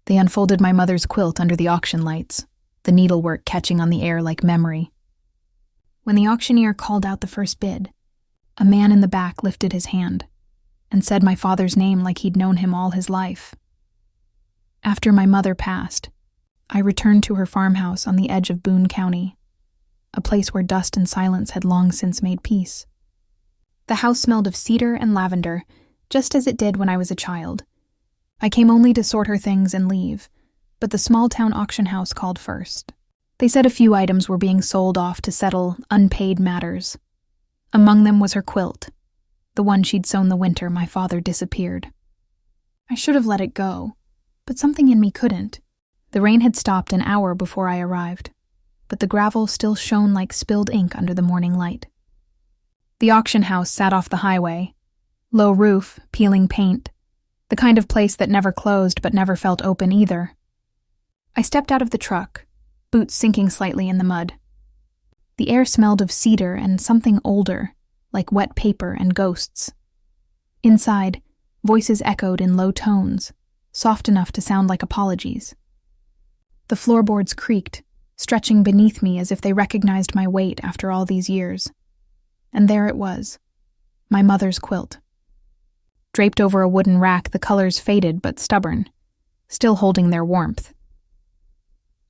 They unfolded my mother's quilt under the auction lights, the needlework catching on the air like memory. When the auctioneer called out the first bid, a man in the back lifted his hand and said my father's name like he'd known him all his life. After my mother passed, I returned to her farmhouse on the edge of Boone County, a place where dust and silence had long since made peace. The house smelled of cedar and lavender, just as it did when I was a child. I came only to sort her things and leave, but the small-town auction house called first. They said a few items were being sold off to settle unpaid matters. Among them was her quilt, the one she'd sewn the winter my father disappeared. I should have let it go, but something in me couldn't. The rain had stopped an hour before I arrived, but the gravel still shone like spilled ink under the morning light. The auction house sat off the highway, low roof, peeling paint, the kind of place that never closed but never felt open either. I stepped out of the truck, boots sinking slightly in the mud. The air smelled of cedar and something older, like wet paper and ghosts. Inside, voices echoed in low tones, soft enough to sound like apologies. The floorboards creaked, stretching beneath me as if they recognized my weight after all these years. And there it was, my mother's quilt. Draped over a wooden rack, the colors faded but stubborn, still holding their warmth.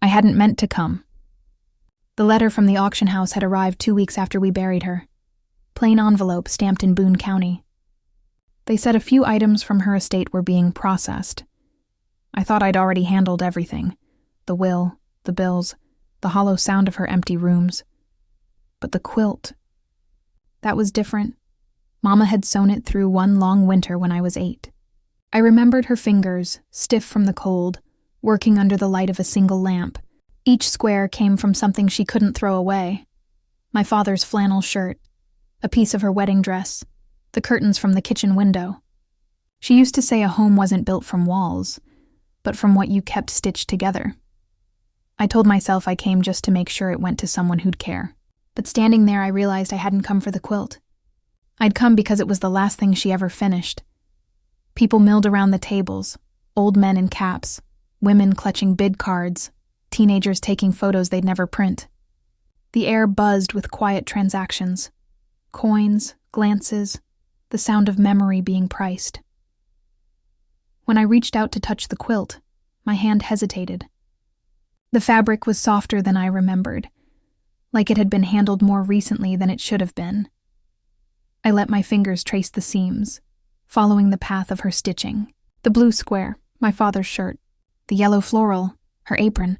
I hadn't meant to come. The letter from the auction house had arrived 2 weeks after we buried her. Plain envelope stamped in Boone County. They said a few items from her estate were being processed. I thought I'd already handled everything. The will, the bills, the hollow sound of her empty rooms. But the quilt, that was different. Mama had sewn it through one long winter when I was 8. I remembered her fingers, stiff from the cold, working under the light of a single lamp. Each square came from something she couldn't throw away. My father's flannel shirt, a piece of her wedding dress, the curtains from the kitchen window. She used to say a home wasn't built from walls, but from what you kept stitched together. I told myself I came just to make sure it went to someone who'd care. But standing there, I realized I hadn't come for the quilt. I'd come because it was the last thing she ever finished. People milled around the tables, old men in caps, women clutching bid cards, teenagers taking photos they'd never print. The air buzzed with quiet transactions, coins, glances, the sound of memory being priced. When I reached out to touch the quilt, my hand hesitated. The fabric was softer than I remembered, like it had been handled more recently than it should have been. I let my fingers trace the seams, following the path of her stitching. The blue square, my father's shirt. The yellow floral, her apron.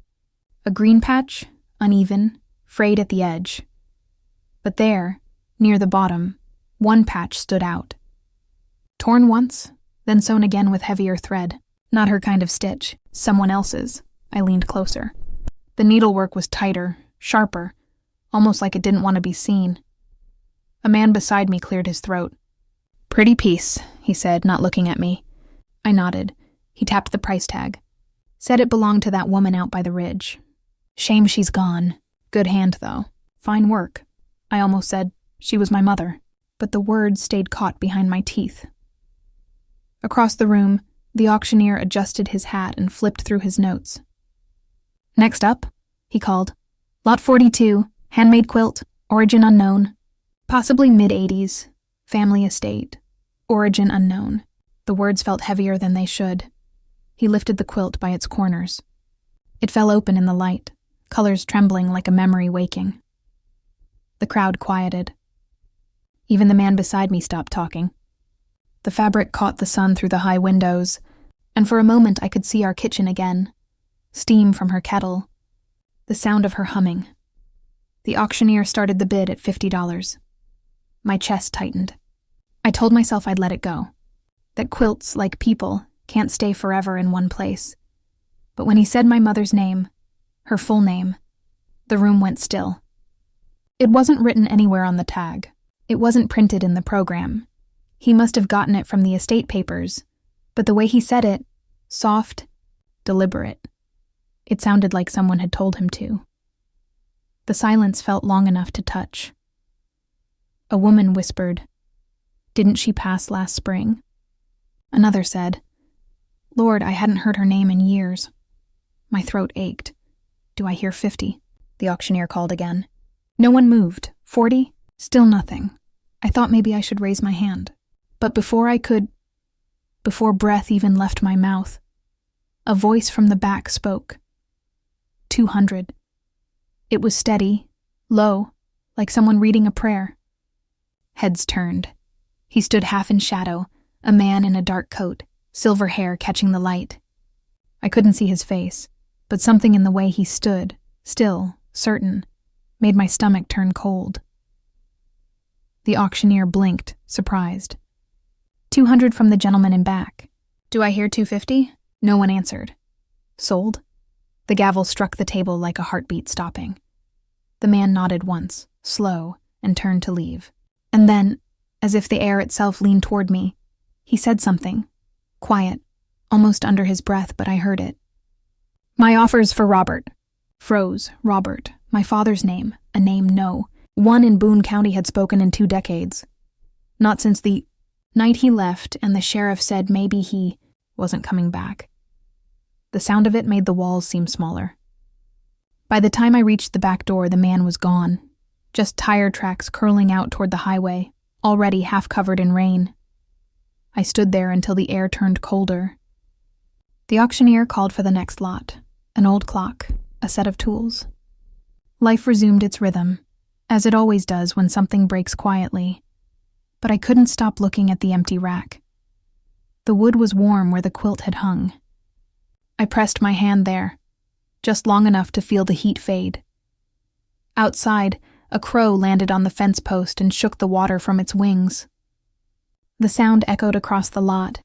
A green patch, uneven, frayed at the edge. But there, near the bottom, one patch stood out. Torn once, then sewn again with heavier thread. Not her kind of stitch, someone else's. I leaned closer. The needlework was tighter, sharper, almost like it didn't want to be seen. A man beside me cleared his throat. "Pretty piece," he said, not looking at me. I nodded. He tapped the price tag. Said it belonged to that woman out by the ridge. Shame she's gone. Good hand, though. Fine work. I almost said she was my mother, but the words stayed caught behind my teeth. Across the room, the auctioneer adjusted his hat and flipped through his notes. "Next up," he called. "Lot 42, handmade quilt, origin unknown. Possibly mid-80s, family estate, origin unknown." The words felt heavier than they should. He lifted the quilt by its corners. It fell open in the light, colors trembling like a memory waking. The crowd quieted. Even the man beside me stopped talking. The fabric caught the sun through the high windows, and for a moment I could see our kitchen again. Steam from her kettle. The sound of her humming. The auctioneer started the bid at $50. My chest tightened. I told myself I'd let it go. That quilts, like people, can't stay forever in one place. But when he said my mother's name, her full name, the room went still. It wasn't written anywhere on the tag. It wasn't printed in the program. He must have gotten it from the estate papers, but the way he said it, soft, deliberate, it sounded like someone had told him to. The silence felt long enough to touch. A woman whispered, "Didn't she pass last spring?" Another said, Lord, I hadn't heard her name in years. My throat ached. Do I hear 50? The auctioneer called again. No one moved. 40? Still nothing. I thought maybe I should raise my hand. But before breath even left my mouth, a voice from the back spoke. 200. It was steady, low, like someone reading a prayer. Heads turned. He stood half in shadow, a man in a dark coat, silver hair catching the light. I couldn't see his face, but something in the way he stood, still, certain, made my stomach turn cold. The auctioneer blinked, surprised. 200 from the gentleman in back. Do I hear 250? No one answered. Sold? The gavel struck the table like a heartbeat stopping. The man nodded once, slow, and turned to leave. And then, as if the air itself leaned toward me, he said something, quiet, almost under his breath, but I heard it. My offer's for Robert. Froze, Robert, my father's name, a name no one in Boone County had spoken in 2 decades. Not since the night he left and the sheriff said maybe he wasn't coming back. The sound of it made the walls seem smaller. By the time I reached the back door, the man was gone, just tire tracks curling out toward the highway, already half covered in rain. I stood there until the air turned colder. The auctioneer called for the next lot, an old clock, a set of tools. Life resumed its rhythm, as it always does when something breaks quietly, but I couldn't stop looking at the empty rack. The wood was warm where the quilt had hung. I pressed my hand there, just long enough to feel the heat fade. Outside, a crow landed on the fence post and shook the water from its wings. The sound echoed across the lot.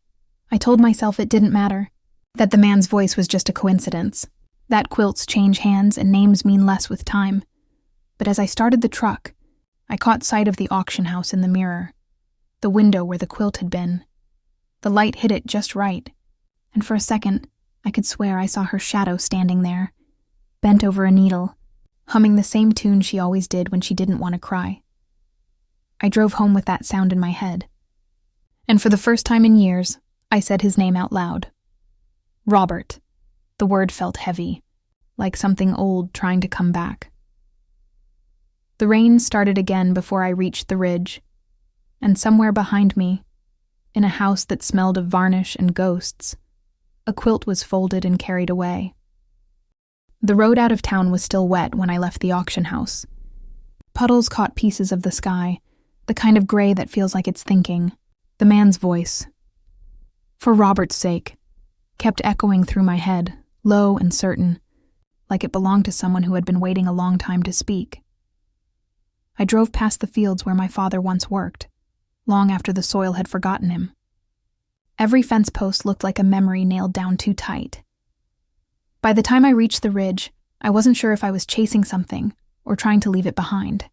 I told myself it didn't matter, that the man's voice was just a coincidence, that quilts change hands and names mean less with time. But as I started the truck, I caught sight of the auction house in the mirror, the window where the quilt had been. The light hit it just right, and for a second, I could swear I saw her shadow standing there, bent over a needle, humming the same tune she always did when she didn't want to cry. I drove home with that sound in my head. And for the first time in years, I said his name out loud. Robert. The word felt heavy, like something old trying to come back. The rain started again before I reached the ridge, and somewhere behind me, in a house that smelled of varnish and ghosts, a quilt was folded and carried away. The road out of town was still wet when I left the auction house. Puddles caught pieces of the sky, the kind of gray that feels like it's thinking. The man's voice, for Robert's sake, kept echoing through my head, low and certain, like it belonged to someone who had been waiting a long time to speak. I drove past the fields where my father once worked, long after the soil had forgotten him. Every fence post looked like a memory nailed down too tight. By the time I reached the ridge, I wasn't sure if I was chasing something or trying to leave it behind.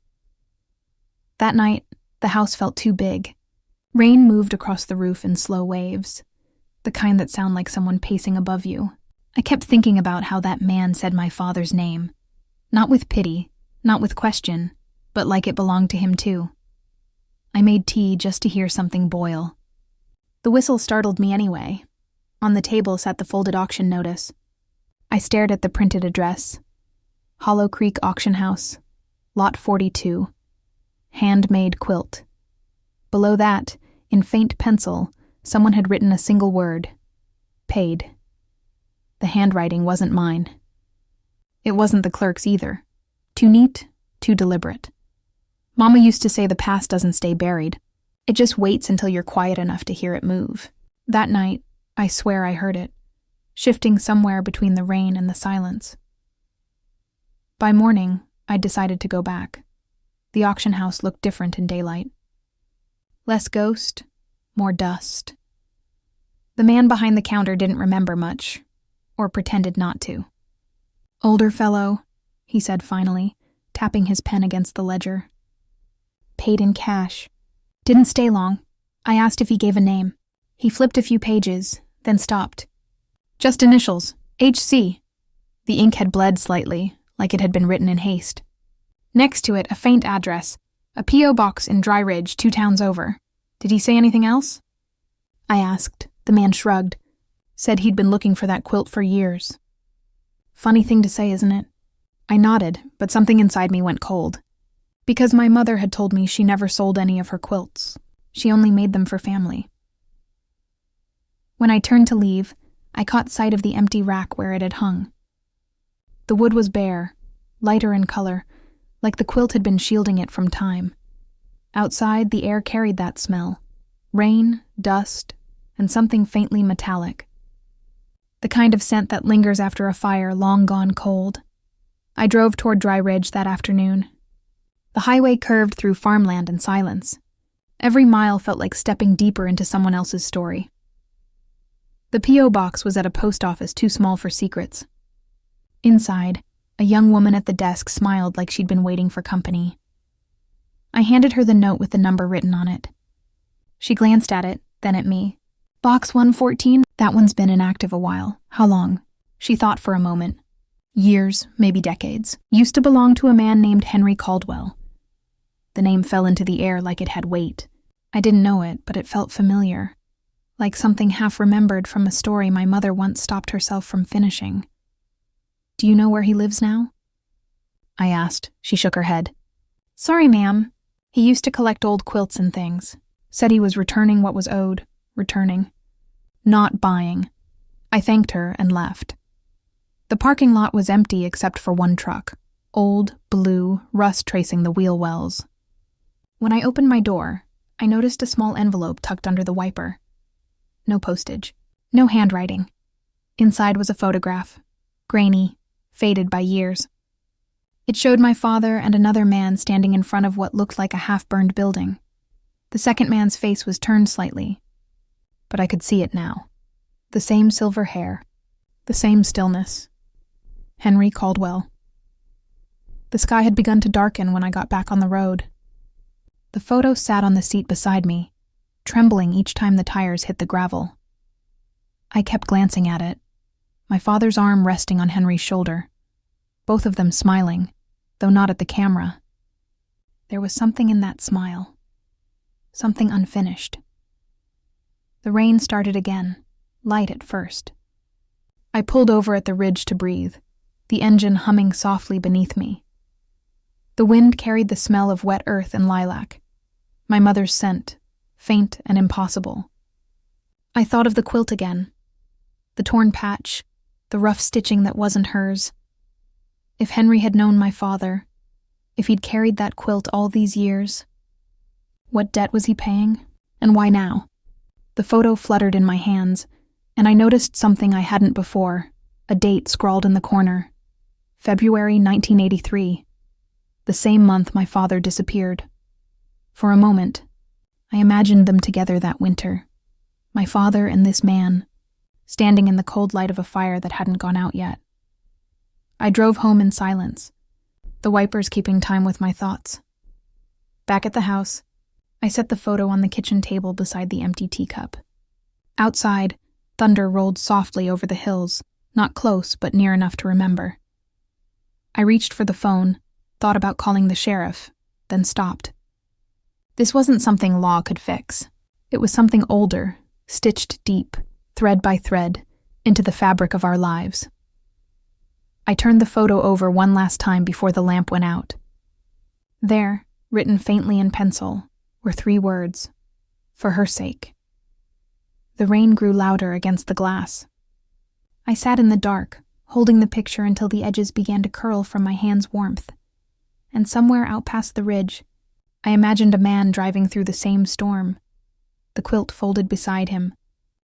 That night, the house felt too big. Rain moved across the roof in slow waves, the kind that sound like someone pacing above you. I kept thinking about how that man said my father's name, not with pity, not with question, but like it belonged to him too. I made tea just to hear something boil. The whistle startled me anyway. On the table sat the folded auction notice. I stared at the printed address. Hollow Creek Auction House, Lot 42. Handmade quilt. Below that, in faint pencil, someone had written a single word. Paid. The handwriting wasn't mine. It wasn't the clerk's either. Too neat, too deliberate. Mama used to say the past doesn't stay buried. It just waits until you're quiet enough to hear it move. That night, I swear I heard it, shifting somewhere between the rain and the silence. By morning, I decided to go back. The auction house looked different in daylight. Less ghost, more dust. The man behind the counter didn't remember much, or pretended not to. Older fellow, he said finally, tapping his pen against the ledger. Paid in cash. Didn't stay long. I asked if he gave a name. He flipped a few pages, then stopped. Just initials, HC. The ink had bled slightly, like it had been written in haste. Next to it, a faint address, a P.O. box in Dry Ridge, 2 towns over. Did he say anything else? I asked. The man shrugged. Said he'd been looking for that quilt for years. Funny thing to say, isn't it? I nodded, but something inside me went cold. Because my mother had told me she never sold any of her quilts. She only made them for family. When I turned to leave, I caught sight of the empty rack where it had hung. The wood was bare, lighter in color, like the quilt had been shielding it from time. Outside, the air carried that smell. Rain, dust, and something faintly metallic. The kind of scent that lingers after a fire long gone cold. I drove toward Dry Ridge that afternoon. The highway curved through farmland and silence. Every mile felt like stepping deeper into someone else's story. The P.O. box was at a post office too small for secrets. Inside, a young woman at the desk smiled like she'd been waiting for company. I handed her the note with the number written on it. She glanced at it, then at me. Box 114? That one's been inactive a while. How long? She thought for a moment. Years, maybe decades. Used to belong to a man named Henry Caldwell. The name fell into the air like it had weight. I didn't know it, but it felt familiar. Like something half-remembered from a story my mother once stopped herself from finishing. Do you know where he lives now? I asked. She shook her head. Sorry, ma'am. He used to collect old quilts and things. Said he was returning what was owed. Returning. Not buying. I thanked her and left. The parking lot was empty except for one truck. Old, blue, rust tracing the wheel wells. When I opened my door, I noticed a small envelope tucked under the wiper. No postage. No handwriting. Inside was a photograph. Grainy, faded by years. It showed my father and another man standing in front of what looked like a half-burned building. The second man's face was turned slightly, but I could see it now. The same silver hair. The same stillness. Henry Caldwell. The sky had begun to darken when I got back on the road. The photo sat on the seat beside me, trembling each time the tires hit the gravel. I kept glancing at it, my father's arm resting on Henry's shoulder, both of them smiling, though not at the camera. There was something in that smile, something unfinished. The rain started again, light at first. I pulled over at the ridge to breathe, the engine humming softly beneath me. The wind carried the smell of wet earth and lilac, my mother's scent, faint and impossible. I thought of the quilt again, the torn patch, the rough stitching that wasn't hers. If Henry had known my father, if he'd carried that quilt all these years, what debt was he paying, and why now? The photo fluttered in my hands, and I noticed something I hadn't before, a date scrawled in the corner. February 1983, the same month my father disappeared. For a moment, I imagined them together that winter, my father and this man, standing in the cold light of a fire that hadn't gone out yet. I drove home in silence, the wipers keeping time with my thoughts. Back at the house, I set the photo on the kitchen table beside the empty teacup. Outside, thunder rolled softly over the hills, not close but near enough to remember. I reached for the phone, thought about calling the sheriff, then stopped. This wasn't something law could fix. It was something older, stitched deep, thread by thread, into the fabric of our lives. I turned the photo over one last time before the lamp went out. There, written faintly in pencil, were 3 words, for her sake. The rain grew louder against the glass. I sat in the dark, holding the picture until the edges began to curl from my hand's warmth. And somewhere out past the ridge, I imagined a man driving through the same storm, the quilt folded beside him,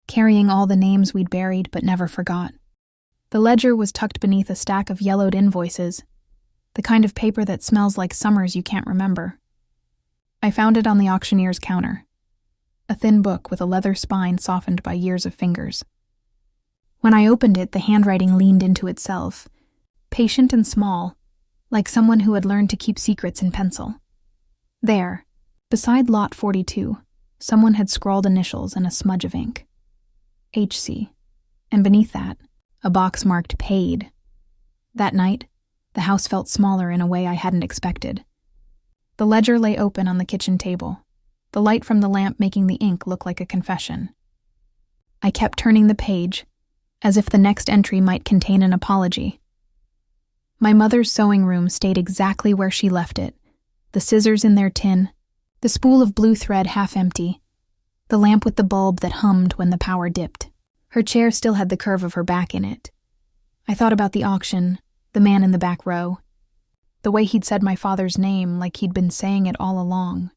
carrying all the names we'd buried but never forgot. The ledger was tucked beneath a stack of yellowed invoices, the kind of paper that smells like summers you can't remember. I found it on the auctioneer's counter, a thin book with a leather spine softened by years of fingers. When I opened it, the handwriting leaned into itself, patient and small, like someone who had learned to keep secrets in pencil. There, beside Lot 42, someone had scrawled initials and a smudge of ink. HC, and beneath that, a box marked paid. That night, the house felt smaller in a way I hadn't expected. The ledger lay open on the kitchen table, the light from the lamp making the ink look like a confession. I kept turning the page, as if the next entry might contain an apology. My mother's sewing room stayed exactly where she left it, the scissors in their tin, the spool of blue thread half empty, the lamp with the bulb that hummed when the power dipped. Her chair still had the curve of her back in it. I thought about the auction, the man in the back row, the way he'd said my father's name like he'd been saying it all along.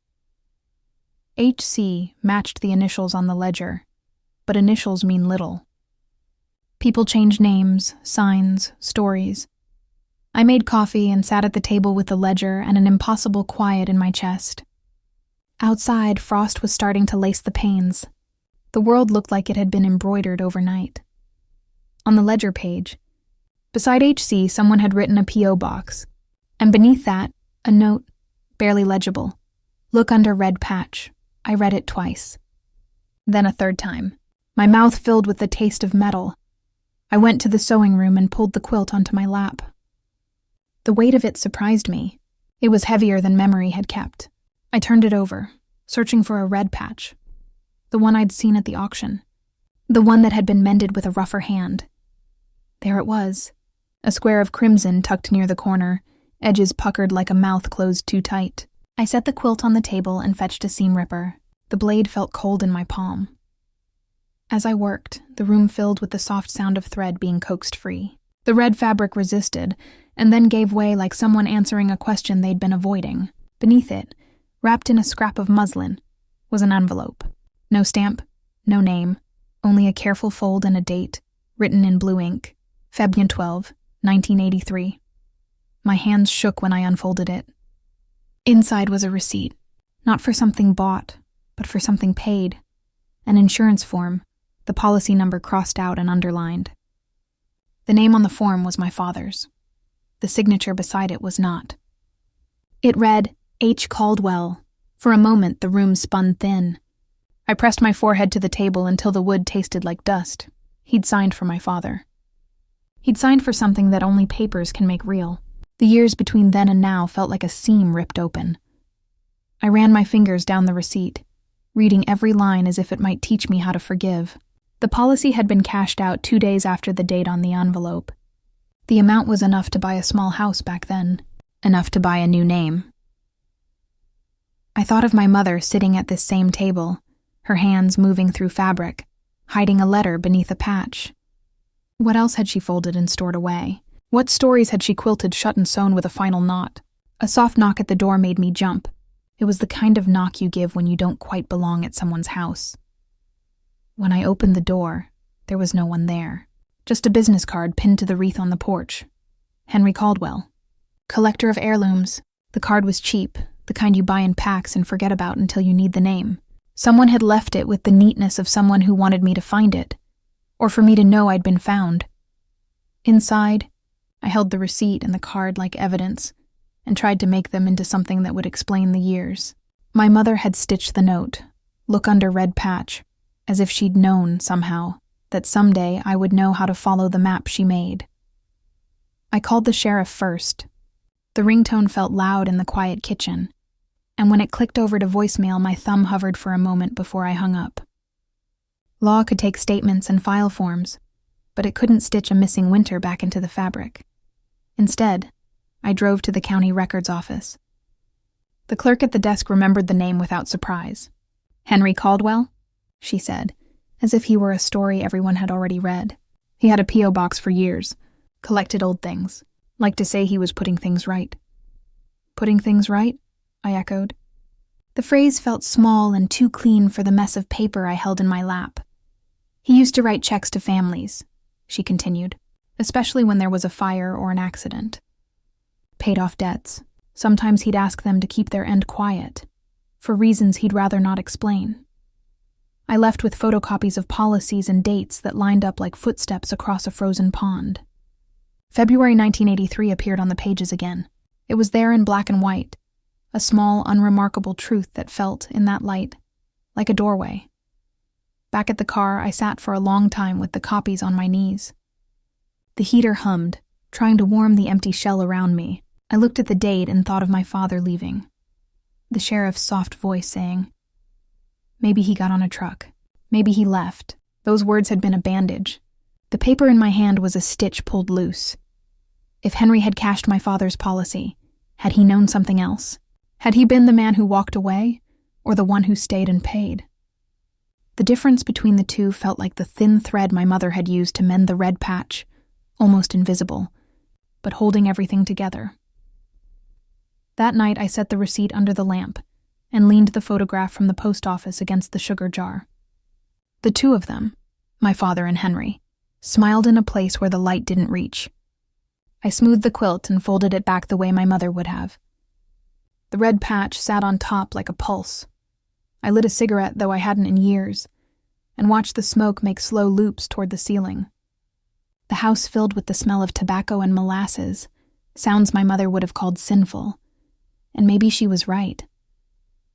HC matched the initials on the ledger, but initials mean little. People change names, signs, stories. I made coffee and sat at the table with the ledger and an impossible quiet in my chest. Outside, frost was starting to lace the panes. The world looked like it had been embroidered overnight. On the ledger page, beside HC, someone had written a P.O. box, and beneath that, a note, barely legible. Look under red patch. I read it twice. Then a third time. My mouth filled with the taste of metal. I went to the sewing room and pulled the quilt onto my lap. The weight of it surprised me. It was heavier than memory had kept. I turned it over, searching for a red patch. The one I'd seen at the auction. The one that had been mended with a rougher hand. There it was. A square of crimson tucked near the corner, edges puckered like a mouth closed too tight. I set the quilt on the table and fetched a seam ripper. The blade felt cold in my palm. As I worked, the room filled with the soft sound of thread being coaxed free. The red fabric resisted, and then gave way like someone answering a question they'd been avoiding. Beneath it, wrapped in a scrap of muslin, was an envelope. No stamp, no name, only a careful fold and a date, written in blue ink. February 12, 1983. My hands shook when I unfolded it. Inside was a receipt, not for something bought, but for something paid. An insurance form, the policy number crossed out and underlined. The name on the form was my father's. The signature beside it was not. It read, H. Caldwell. For a moment, the room spun thin. I pressed my forehead to the table until the wood tasted like dust. He'd signed for my father. He'd signed for something that only papers can make real. The years between then and now felt like a seam ripped open. I ran my fingers down the receipt, reading every line as if it might teach me how to forgive. The policy had been cashed out 2 days after the date on the envelope. The amount was enough to buy a small house back then, enough to buy a new name. I thought of my mother sitting at this same table, her hands moving through fabric, hiding a letter beneath a patch. What else had she folded and stored away? What stories had she quilted shut and sewn with a final knot? A soft knock at the door made me jump. It was the kind of knock you give when you don't quite belong at someone's house. When I opened the door, there was no one there. Just a business card pinned to the wreath on the porch. Henry Caldwell, collector of heirlooms. The card was cheap, the kind you buy in packs and forget about until you need the name. Someone had left it with the neatness of someone who wanted me to find it, or for me to know I'd been found. Inside, I held the receipt and the card like evidence, and tried to make them into something that would explain the years. My mother had stitched the note, look under red patch, as if she'd known, somehow, that someday I would know how to follow the map she made. I called the sheriff first. The ringtone felt loud in the quiet kitchen, and when it clicked over to voicemail, my thumb hovered for a moment before I hung up. Law could take statements and file forms, but it couldn't stitch a missing winter back into the fabric. Instead, I drove to the county records office. The clerk at the desk remembered the name without surprise. Henry Caldwell? She said, as if he were a story everyone had already read. He had a P.O. box for years, collected old things, liked to say he was putting things right. Putting things right? I echoed. The phrase felt small and too clean for the mess of paper I held in my lap. He used to write checks to families, she continued, especially when there was a fire or an accident. Paid off debts. Sometimes he'd ask them to keep their end quiet, for reasons he'd rather not explain. I left with photocopies of policies and dates that lined up like footsteps across a frozen pond. February 1983 appeared on the pages again. It was there in black and white, a small, unremarkable truth that felt, in that light, like a doorway. Back at the car, I sat for a long time with the copies on my knees. The heater hummed, trying to warm the empty shell around me. I looked at the date and thought of my father leaving. The sheriff's soft voice saying, "Maybe he got on a truck. Maybe he left." Those words had been a bandage, The paper in my hand was a stitch pulled loose. If Henry had cashed my father's policy, had he known something else? Had he been the man who walked away, or the one who stayed and paid? The difference between the two felt like the thin thread my mother had used to mend the red patch, almost invisible, but holding everything together. That night I set the receipt under the lamp and leaned the photograph from the post office against the sugar jar. The two of them, my father and Henry, smiled in a place where the light didn't reach. I smoothed the quilt and folded it back the way my mother would have. The red patch sat on top like a pulse. I lit a cigarette, though I hadn't in years, and watched the smoke make slow loops toward the ceiling. The house filled with the smell of tobacco and molasses, sounds my mother would have called sinful, and maybe she was right.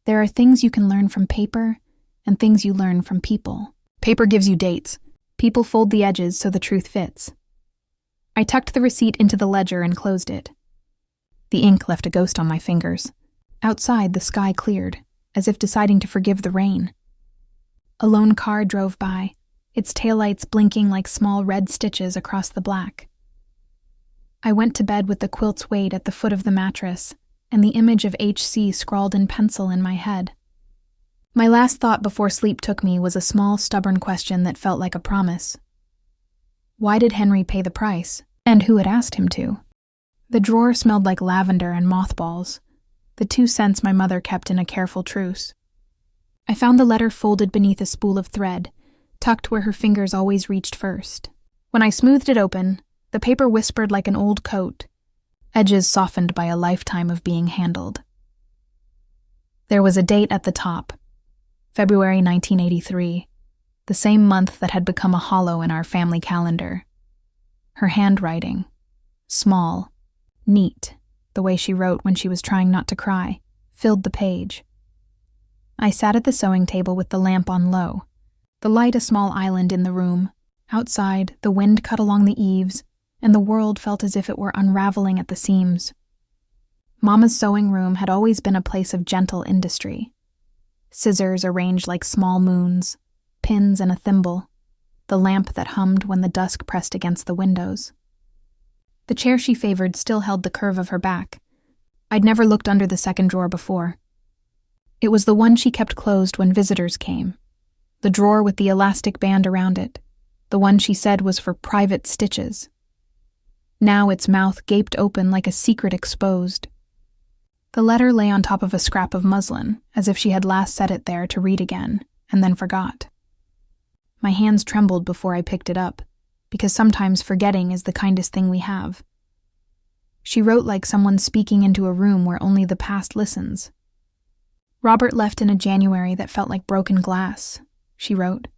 There are things you can learn from paper and things you learn from people. Paper gives you dates. People fold the edges so the truth fits. I tucked the receipt into the ledger and closed it. The ink left a ghost on my fingers. Outside, the sky cleared, as if deciding to forgive the rain. A lone car drove by, its taillights blinking like small red stitches across the black. I went to bed with the quilt's weight at the foot of the mattress and the image of HC scrawled in pencil in my head. My last thought before sleep took me was a small, stubborn question that felt like a promise. Why did Henry pay the price, and who had asked him to? The drawer smelled like lavender and mothballs, the 2 cents my mother kept in a careful truce. I found the letter folded beneath a spool of thread, tucked where her fingers always reached first. When I smoothed it open, the paper whispered like an old coat, edges softened by a lifetime of being handled. There was a date at the top, February 1983, the same month that had become a hollow in our family calendar. Her handwriting, small, neat, the way she wrote when she was trying not to cry, filled the page. I sat at the sewing table with the lamp on low, the light a small island in the room. Outside, the wind cut along the eaves, and the world felt as if it were unraveling at the seams. Mama's sewing room had always been a place of gentle industry. Scissors arranged like small moons, pins and a thimble, the lamp that hummed when the dusk pressed against the windows. The chair she favored still held the curve of her back. I'd never looked under the second drawer before. It was the one she kept closed when visitors came, the drawer with the elastic band around it, the one she said was for private stitches. Now its mouth gaped open like a secret exposed. The letter lay on top of a scrap of muslin, as if she had last set it there to read again, and then forgot. My hands trembled before I picked it up, because sometimes forgetting is the kindest thing we have. She wrote like someone speaking into a room where only the past listens. Robert left in a January that felt like broken glass, she wrote.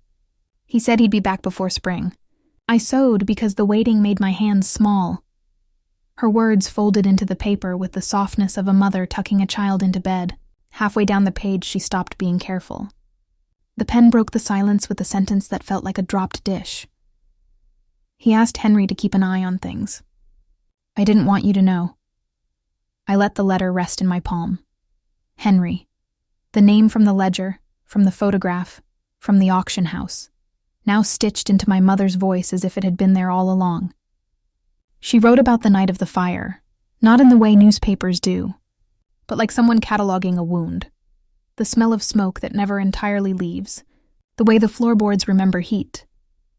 He said he'd be back before spring. I sewed because the waiting made my hands small. Her words folded into the paper with the softness of a mother tucking a child into bed. Halfway down the page, she stopped being careful. The pen broke the silence with a sentence that felt like a dropped dish. He asked Henry to keep an eye on things. I didn't want you to know. I let the letter rest in my palm. Henry. The name from the ledger, from the photograph, from the auction house, now stitched into my mother's voice as if it had been there all along. She wrote about the night of the fire, not in the way newspapers do, but like someone cataloging a wound. The smell of smoke that never entirely leaves, the way the floorboards remember heat,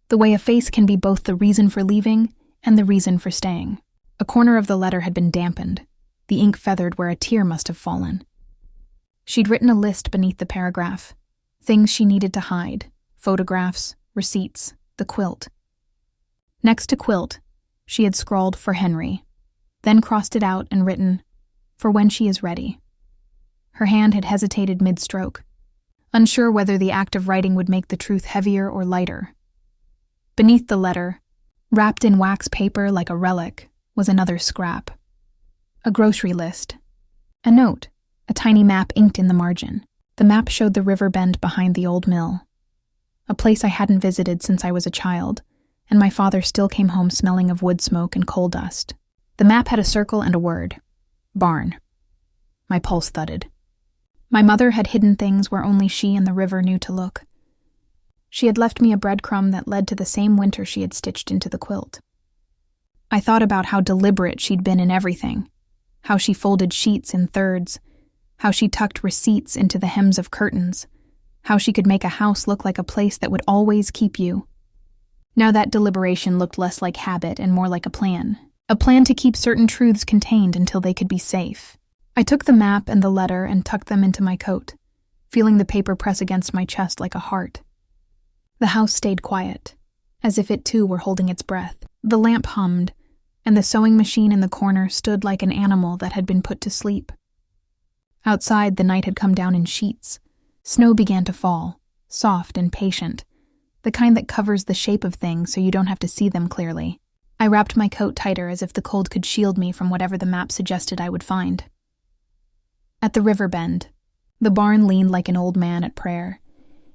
the way a face can be both the reason for leaving and the reason for staying. A corner of the letter had been dampened, the ink feathered where a tear must have fallen. She'd written a list beneath the paragraph, things she needed to hide, photographs, receipts, the quilt. Next to quilt, she had scrawled for Henry, then crossed it out and written, for when she is ready. Her hand had hesitated mid-stroke, unsure whether the act of writing would make the truth heavier or lighter. Beneath the letter, wrapped in wax paper like a relic, was another scrap. A grocery list. A note, a tiny map inked in the margin. The map showed the river bend behind the old mill, a place I hadn't visited since I was a child, and my father still came home smelling of wood smoke and coal dust. The map had a circle and a word. Barn. My pulse thudded. My mother had hidden things where only she and the river knew to look. She had left me a breadcrumb that led to the same winter she had stitched into the quilt. I thought about how deliberate she'd been in everything, how she folded sheets in thirds, how she tucked receipts into the hems of curtains, how she could make a house look like a place that would always keep you. Now that deliberation looked less like habit and more like a plan to keep certain truths contained until they could be safe. I took the map and the letter and tucked them into my coat, feeling the paper press against my chest like a heart. The house stayed quiet, as if it too were holding its breath. The lamp hummed, and the sewing machine in the corner stood like an animal that had been put to sleep. Outside, the night had come down in sheets. Snow began to fall, soft and patient, the kind that covers the shape of things so you don't have to see them clearly. I wrapped my coat tighter as if the cold could shield me from whatever the map suggested I would find. At the river bend, the barn leaned like an old man at prayer.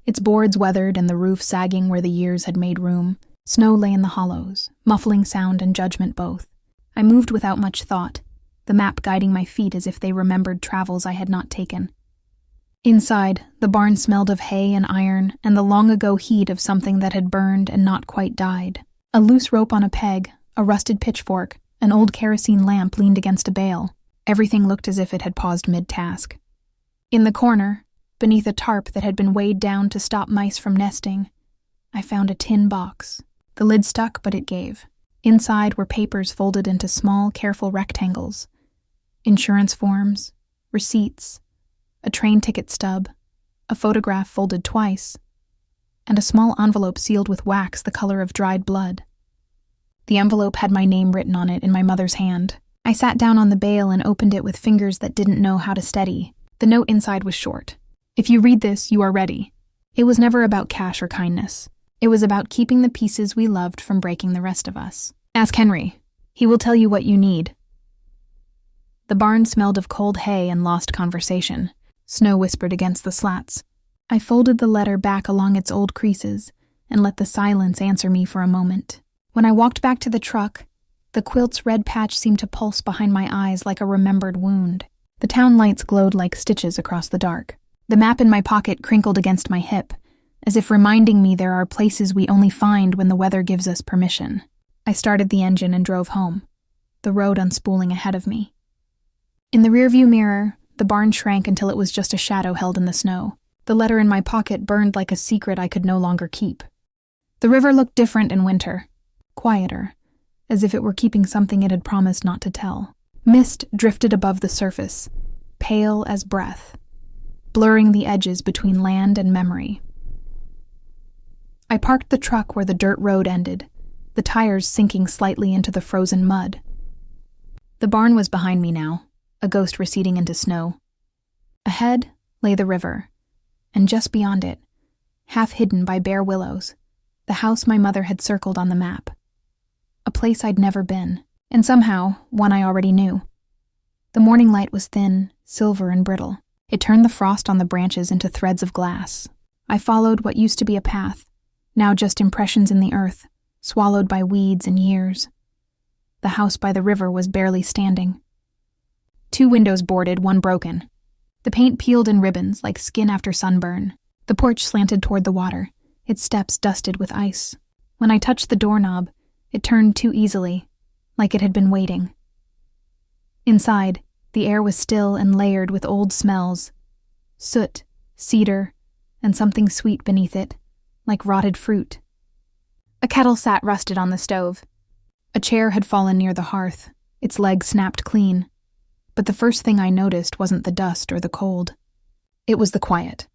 Its boards weathered and the roof sagging where the years had made room. Snow lay in the hollows, muffling sound and judgment both. I moved without much thought, the map guiding my feet as if they remembered travels I had not taken. Inside, the barn smelled of hay and iron and the long-ago heat of something that had burned and not quite died. A loose rope on a peg, a rusted pitchfork, an old kerosene lamp leaned against a bale. Everything looked as if it had paused mid-task. In the corner, beneath a tarp that had been weighed down to stop mice from nesting, I found a tin box. The lid stuck, but it gave. Inside were papers folded into small, careful rectangles. Insurance forms, receipts, a train ticket stub, a photograph folded twice, and a small envelope sealed with wax the color of dried blood. The envelope had my name written on it in my mother's hand. I sat down on the bale and opened it with fingers that didn't know how to steady. The note inside was short. "If you read this, you are ready." It was never about cash or kindness. It was about keeping the pieces we loved from breaking the rest of us. "Ask Henry. He will tell you what you need." The barn smelled of cold hay and lost conversation. Snow whispered against the slats. I folded the letter back along its old creases and let the silence answer me for a moment. When I walked back to the truck, the quilt's red patch seemed to pulse behind my eyes like a remembered wound. The town lights glowed like stitches across the dark. The map in my pocket crinkled against my hip, as if reminding me there are places we only find when the weather gives us permission. I started the engine and drove home, the road unspooling ahead of me. In the rearview mirror, the barn shrank until it was just a shadow held in the snow. The letter in my pocket burned like a secret I could no longer keep. The river looked different in winter, quieter, as if it were keeping something it had promised not to tell. Mist drifted above the surface, pale as breath, blurring the edges between land and memory. I parked the truck where the dirt road ended, the tires sinking slightly into the frozen mud. The barn was behind me now, a ghost receding into snow. Ahead lay the river, and just beyond it, half hidden by bare willows, the house my mother had circled on the map. A place I'd never been, and somehow one I already knew. The morning light was thin, silver and brittle. It turned the frost on the branches into threads of glass. I followed what used to be a path, now just impressions in the earth, swallowed by weeds and years. The house by the river was barely standing. 2 windows boarded, one broken. The paint peeled in ribbons like skin after sunburn. The porch slanted toward the water, its steps dusted with ice. When I touched the doorknob, it turned too easily, like it had been waiting. Inside, the air was still and layered with old smells. Soot, cedar, and something sweet beneath it, like rotted fruit. A kettle sat rusted on the stove. A chair had fallen near the hearth, its legs snapped clean. But the first thing I noticed wasn't the dust or the cold. It was the quiet,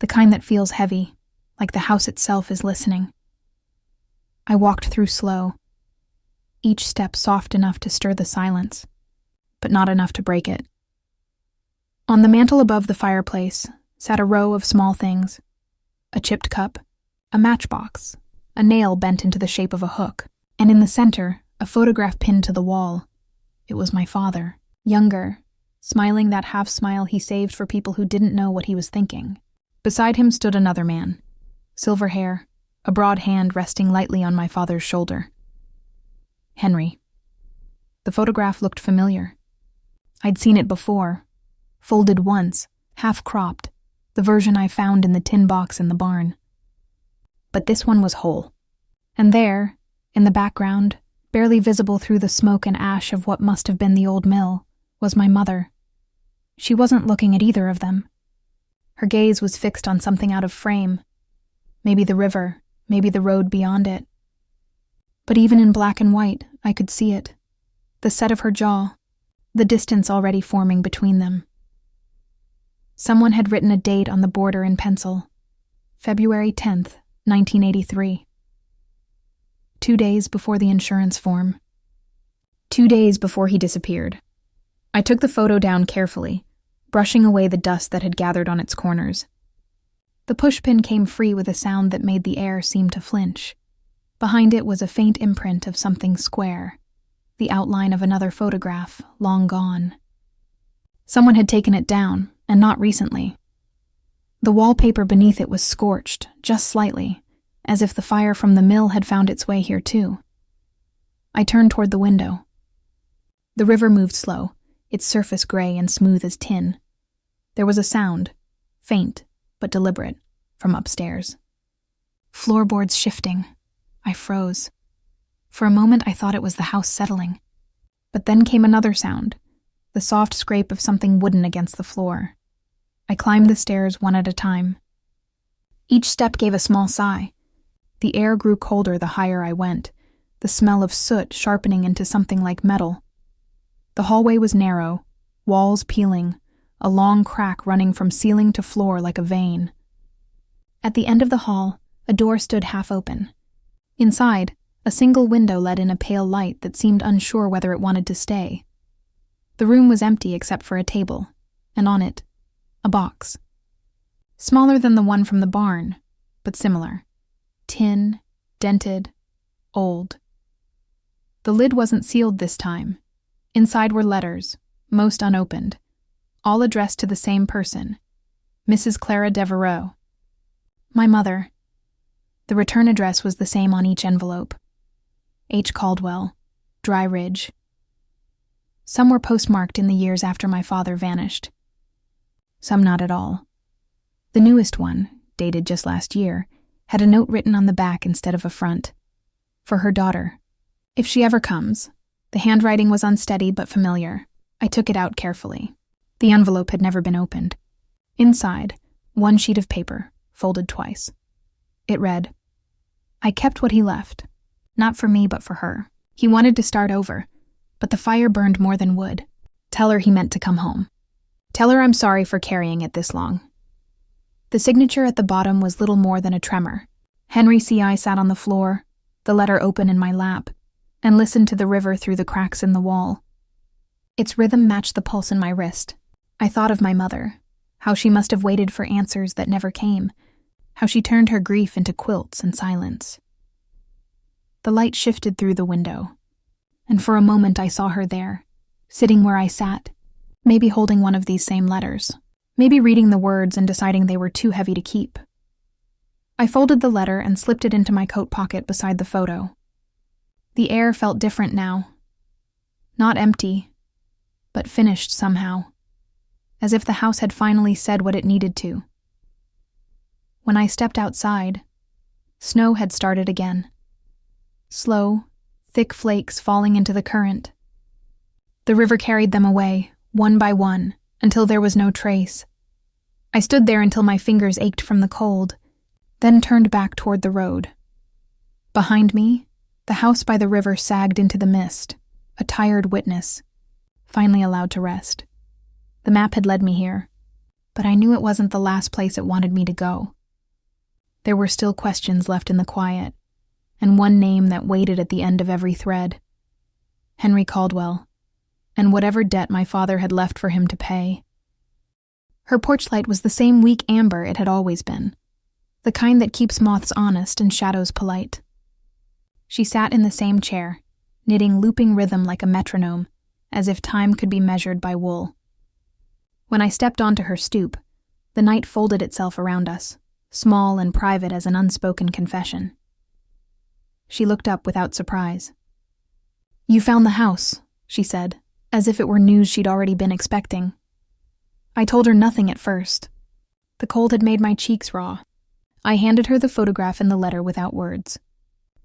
the kind that feels heavy, like the house itself is listening. I walked through slow, each step soft enough to stir the silence, but not enough to break it. On the mantel above the fireplace sat a row of small things: a chipped cup, a matchbox, a nail bent into the shape of a hook, and in the center, a photograph pinned to the wall. It was my father. Younger, smiling that half-smile he saved for people who didn't know what he was thinking. Beside him stood another man. Silver hair, a broad hand resting lightly on my father's shoulder. Henry. The photograph looked familiar. I'd seen it before, folded once, half-cropped, the version I found in the tin box in the barn. but this one was whole. And there, in the background, barely visible through the smoke and ash of what must have been the old mill, was my mother. She wasn't looking at either of them. Her gaze was fixed on something out of frame. Maybe the river, maybe the road beyond it. But even in black and white, I could see it. The set of her jaw, the distance already forming between them. Someone had written a date on the border in pencil. February 10th, 1983. 2 days before the insurance form. 2 days before he disappeared. I took the photo down carefully, brushing away the dust that had gathered on its corners. The pushpin came free with a sound that made the air seem to flinch. Behind it was a faint imprint of something square, the outline of another photograph, long gone. Someone had taken it down, and not recently. The wallpaper beneath it was scorched, just slightly, as if the fire from the mill had found its way here too. I turned toward the window. The river moved slow, its surface gray and smooth as tin. There was a sound, faint but deliberate, from upstairs. Floorboards shifting. I froze. For a moment I thought it was the house settling. But then came another sound, the soft scrape of something wooden against the floor. I climbed the stairs one at a time. Each step gave a small sigh. The air grew colder the higher I went, the smell of soot sharpening into something like metal. The hallway was narrow, walls peeling, a long crack running from ceiling to floor like a vein. At the end of the hall, a door stood half open. Inside, a single window let in a pale light that seemed unsure whether it wanted to stay. The room was empty except for a table, and on it, a box. Smaller than the one from the barn, but similar. Tin, dented, old. The lid wasn't sealed this time. Inside were letters, most unopened, all addressed to the same person, Mrs. Clara Devereaux. My mother. The return address was the same on each envelope. H. Caldwell, Dry Ridge. Some were postmarked in the years after my father vanished. Some not at all. The newest one, dated just last year, had a note written on the back instead of a front. For her daughter. If she ever comes. The handwriting was unsteady but familiar. I took it out carefully. The envelope had never been opened. Inside, one sheet of paper, folded twice. It read, I kept what he left. Not for me, but for her. He wanted to start over, but the fire burned more than wood. Tell her he meant to come home. Tell her I'm sorry for carrying it this long. The signature at the bottom was little more than a tremor. Henry C.I. sat on the floor, the letter open in my lap, and listened to the river through the cracks in the wall. Its rhythm matched the pulse in my wrist. I thought of my mother, how she must have waited for answers that never came, how she turned her grief into quilts and silence. The light shifted through the window, and for a moment I saw her there, sitting where I sat, maybe holding one of these same letters, maybe reading the words and deciding they were too heavy to keep. I folded the letter and slipped it into my coat pocket beside the photo. The air felt different now. Not empty, but finished somehow, as if the house had finally said what it needed to. When I stepped outside, snow had started again. Slow, thick flakes falling into the current. The river carried them away, one by one, until there was no trace. I stood there until my fingers ached from the cold, then turned back toward the road. Behind me, the house by the river sagged into the mist, a tired witness, finally allowed to rest. The map had led me here, but I knew it wasn't the last place it wanted me to go. There were still questions left in the quiet, and one name that waited at the end of every thread. Henry Caldwell, and whatever debt my father had left for him to pay. Her porch light was the same weak amber it had always been, the kind that keeps moths honest and shadows polite. She sat in the same chair, knitting looping rhythm like a metronome, as if time could be measured by wool. When I stepped onto her stoop, the night folded itself around us, small and private as an unspoken confession. She looked up without surprise. You found the house, she said, as if it were news she'd already been expecting. I told her nothing at first. The cold had made my cheeks raw. I handed her the photograph and the letter without words.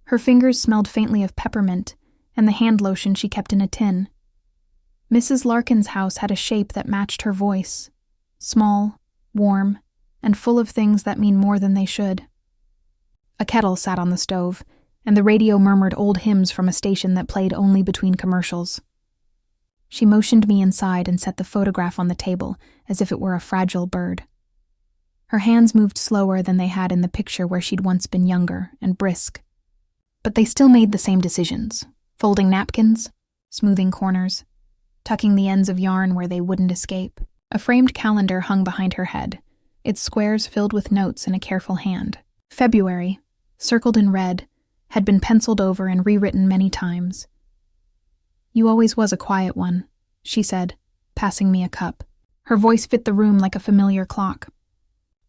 Her fingers smelled faintly of peppermint and the hand lotion she kept in a tin. Mrs. Larkin's house had a shape that matched her voice, small, warm, and full of things that mean more than they should. A kettle sat on the stove, and the radio murmured old hymns from a station that played only between commercials. She motioned me inside and set the photograph on the table as if it were a fragile bird. Her hands moved slower than they had in the picture where she'd once been younger and brisk. But they still made the same decisions, folding napkins, smoothing corners, tucking the ends of yarn where they wouldn't escape. A framed calendar hung behind her head, its squares filled with notes in a careful hand. February, circled in red, had been penciled over and rewritten many times. "You always was a quiet one," she said, passing me a cup. Her voice fit the room like a familiar clock.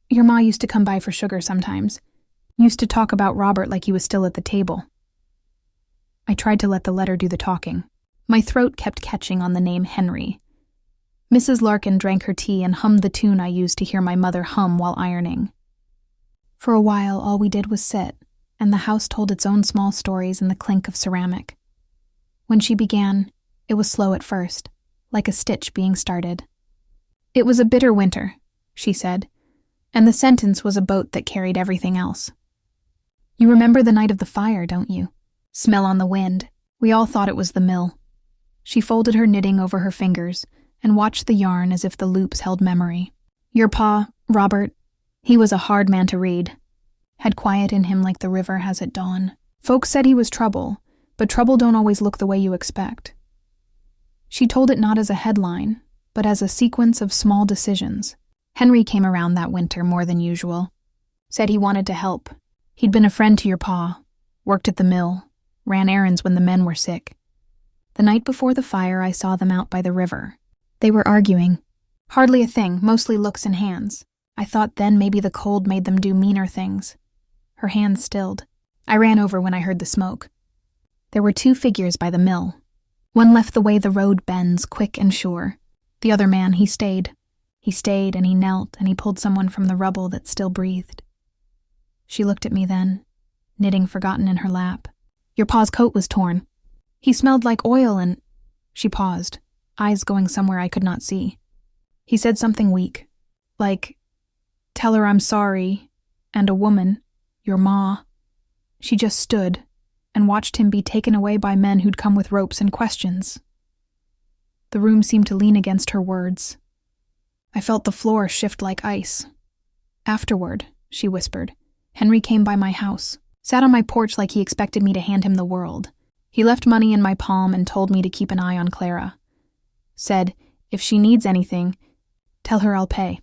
"Your ma used to come by for sugar sometimes. Used to talk about Robert like he was still at the table." I tried to let the letter do the talking. My throat kept catching on the name Henry. Mrs. Larkin drank her tea and hummed the tune I used to hear my mother hum while ironing. For a while, all we did was sit, and the house told its own small stories in the clink of ceramic. When she began, it was slow at first, like a stitch being started. "It was a bitter winter," she said, and the sentence was a boat that carried everything else. "You remember the night of the fire, don't you? Smell on the wind. We all thought it was the mill." She folded her knitting over her fingers and watched the yarn as if the loops held memory. "Your pa, Robert, he was a hard man to read. Had quiet in him like the river has at dawn. Folks said he was trouble, but trouble don't always look the way you expect." She told it not as a headline, but as a sequence of small decisions. Henry came around that winter more than usual. Said he wanted to help. He'd been a friend to your pa, worked at the mill, ran errands when the men were sick. The night before the fire, I saw them out by the river. They were arguing. Hardly a thing, mostly looks and hands. I thought then maybe the cold made them do meaner things. Her hands stilled. I ran over when I heard the smoke. There were 2 figures by the mill. One left the way the road bends, quick and sure. The other man, he stayed. He stayed and he knelt and he pulled someone from the rubble that still breathed. She looked at me then, knitting forgotten in her lap. "Your pa's coat was torn. He smelled like oil and—" She paused, eyes going somewhere I could not see. He said something weak, like, "Tell her I'm sorry," and a woman, your ma. She just stood and watched him be taken away by men who'd come with ropes and questions. The room seemed to lean against her words. I felt the floor shift like ice. "Afterward," she whispered, "Henry came by my house, sat on my porch like he expected me to hand him the world. He left money in my palm and told me to keep an eye on Clara. Said, if she needs anything, tell her I'll pay."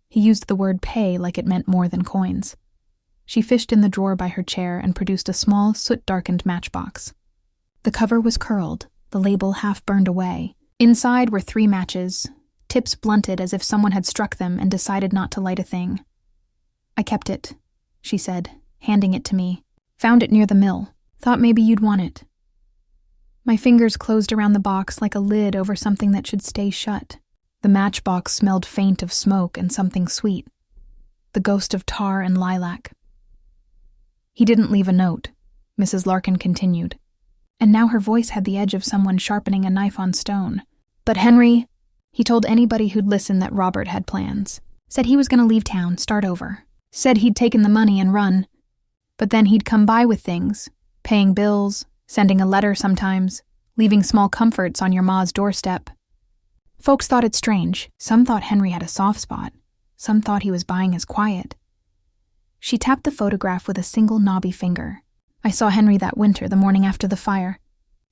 He used the word pay like it meant more than coins. She fished in the drawer by her chair and produced a small, soot-darkened matchbox. The cover was curled, the label half burned away. Inside were 3 matches, tips blunted as if someone had struck them and decided not to light a thing. "I kept it," she said, handing it to me. "Found it near the mill. Thought maybe you'd want it." My fingers closed around the box like a lid over something that should stay shut. The matchbox smelled faint of smoke and something sweet. The ghost of tar and lilac. "He didn't leave a note," Mrs. Larkin continued, and now her voice had the edge of someone sharpening a knife on stone. "But Henry, he told anybody who'd listen that Robert had plans. Said he was going to leave town, start over. Said he'd taken the money and run. But then he'd come by with things, paying bills, sending a letter sometimes, leaving small comforts on your ma's doorstep. Folks thought it strange. Some thought Henry had a soft spot. Some thought he was buying his quiet." She tapped the photograph with a single knobby finger. "I saw Henry that winter, the morning after the fire.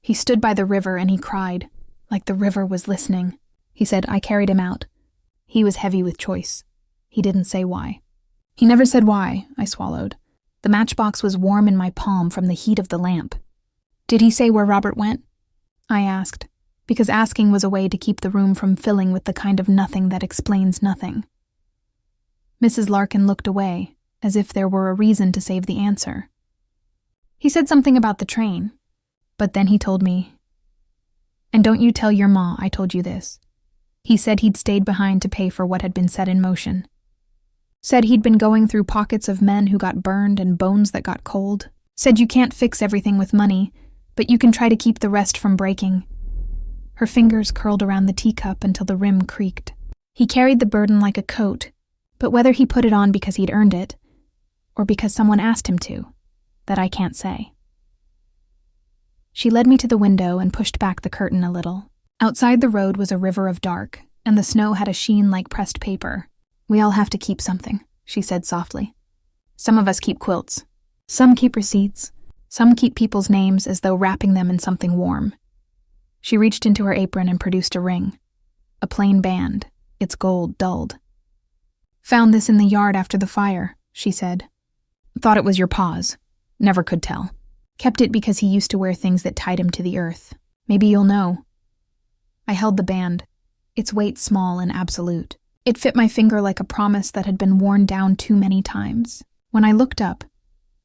He stood by the river and he cried, like the river was listening. He said, I carried him out. He was heavy with choice. He didn't say why." "He never said why," I swallowed. The matchbox was warm in my palm from the heat of the lamp. "Did he say where Robert went?" I asked, because asking was a way to keep the room from filling with the kind of nothing that explains nothing. Mrs. Larkin looked away, as if there were a reason to save the answer. "He said something about the train, but then he told me, and don't you tell your ma I told you this. He said he'd stayed behind to pay for what had been set in motion. Said he'd been going through pockets of men who got burned and bones that got cold. Said you can't fix everything with money, but you can try to keep the rest from breaking. Her fingers curled around the teacup until the rim creaked. He carried the burden like a coat, but whether he put it on because he'd earned it, or because someone asked him to, that I can't say. She led me to the window and pushed back the curtain a little. Outside the road was a river of dark, and the snow had a sheen like pressed paper. We all have to keep something, she said softly. Some of us keep quilts. Some keep receipts. Some keep people's names as though wrapping them in something warm. She reached into her apron and produced a ring. A plain band, its gold dulled. Found this in the yard after the fire, she said. Thought it was your pa's. Never could tell. Kept it because he used to wear things that tied him to the earth. Maybe you'll know. I held the band, its weight small and absolute. It fit my finger like a promise that had been worn down too many times. When I looked up,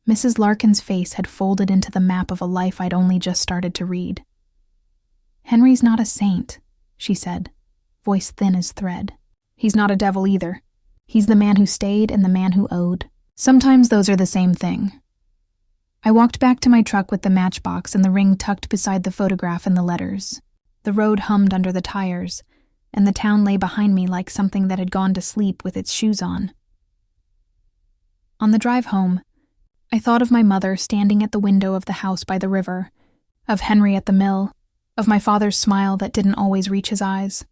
Mrs. Larkin's face had folded into the map of a life I'd only just started to read. Henry's not a saint, she said, voice thin as thread. He's not a devil either. He's the man who stayed and the man who owed. Sometimes those are the same thing. I walked back to my truck with the matchbox and the ring tucked beside the photograph and the letters. The road hummed under the tires, and the town lay behind me like something that had gone to sleep with its shoes on. On the drive home, I thought of my mother standing at the window of the house by the river, of Henry at the mill, of my father's smile that didn't always reach his eyes.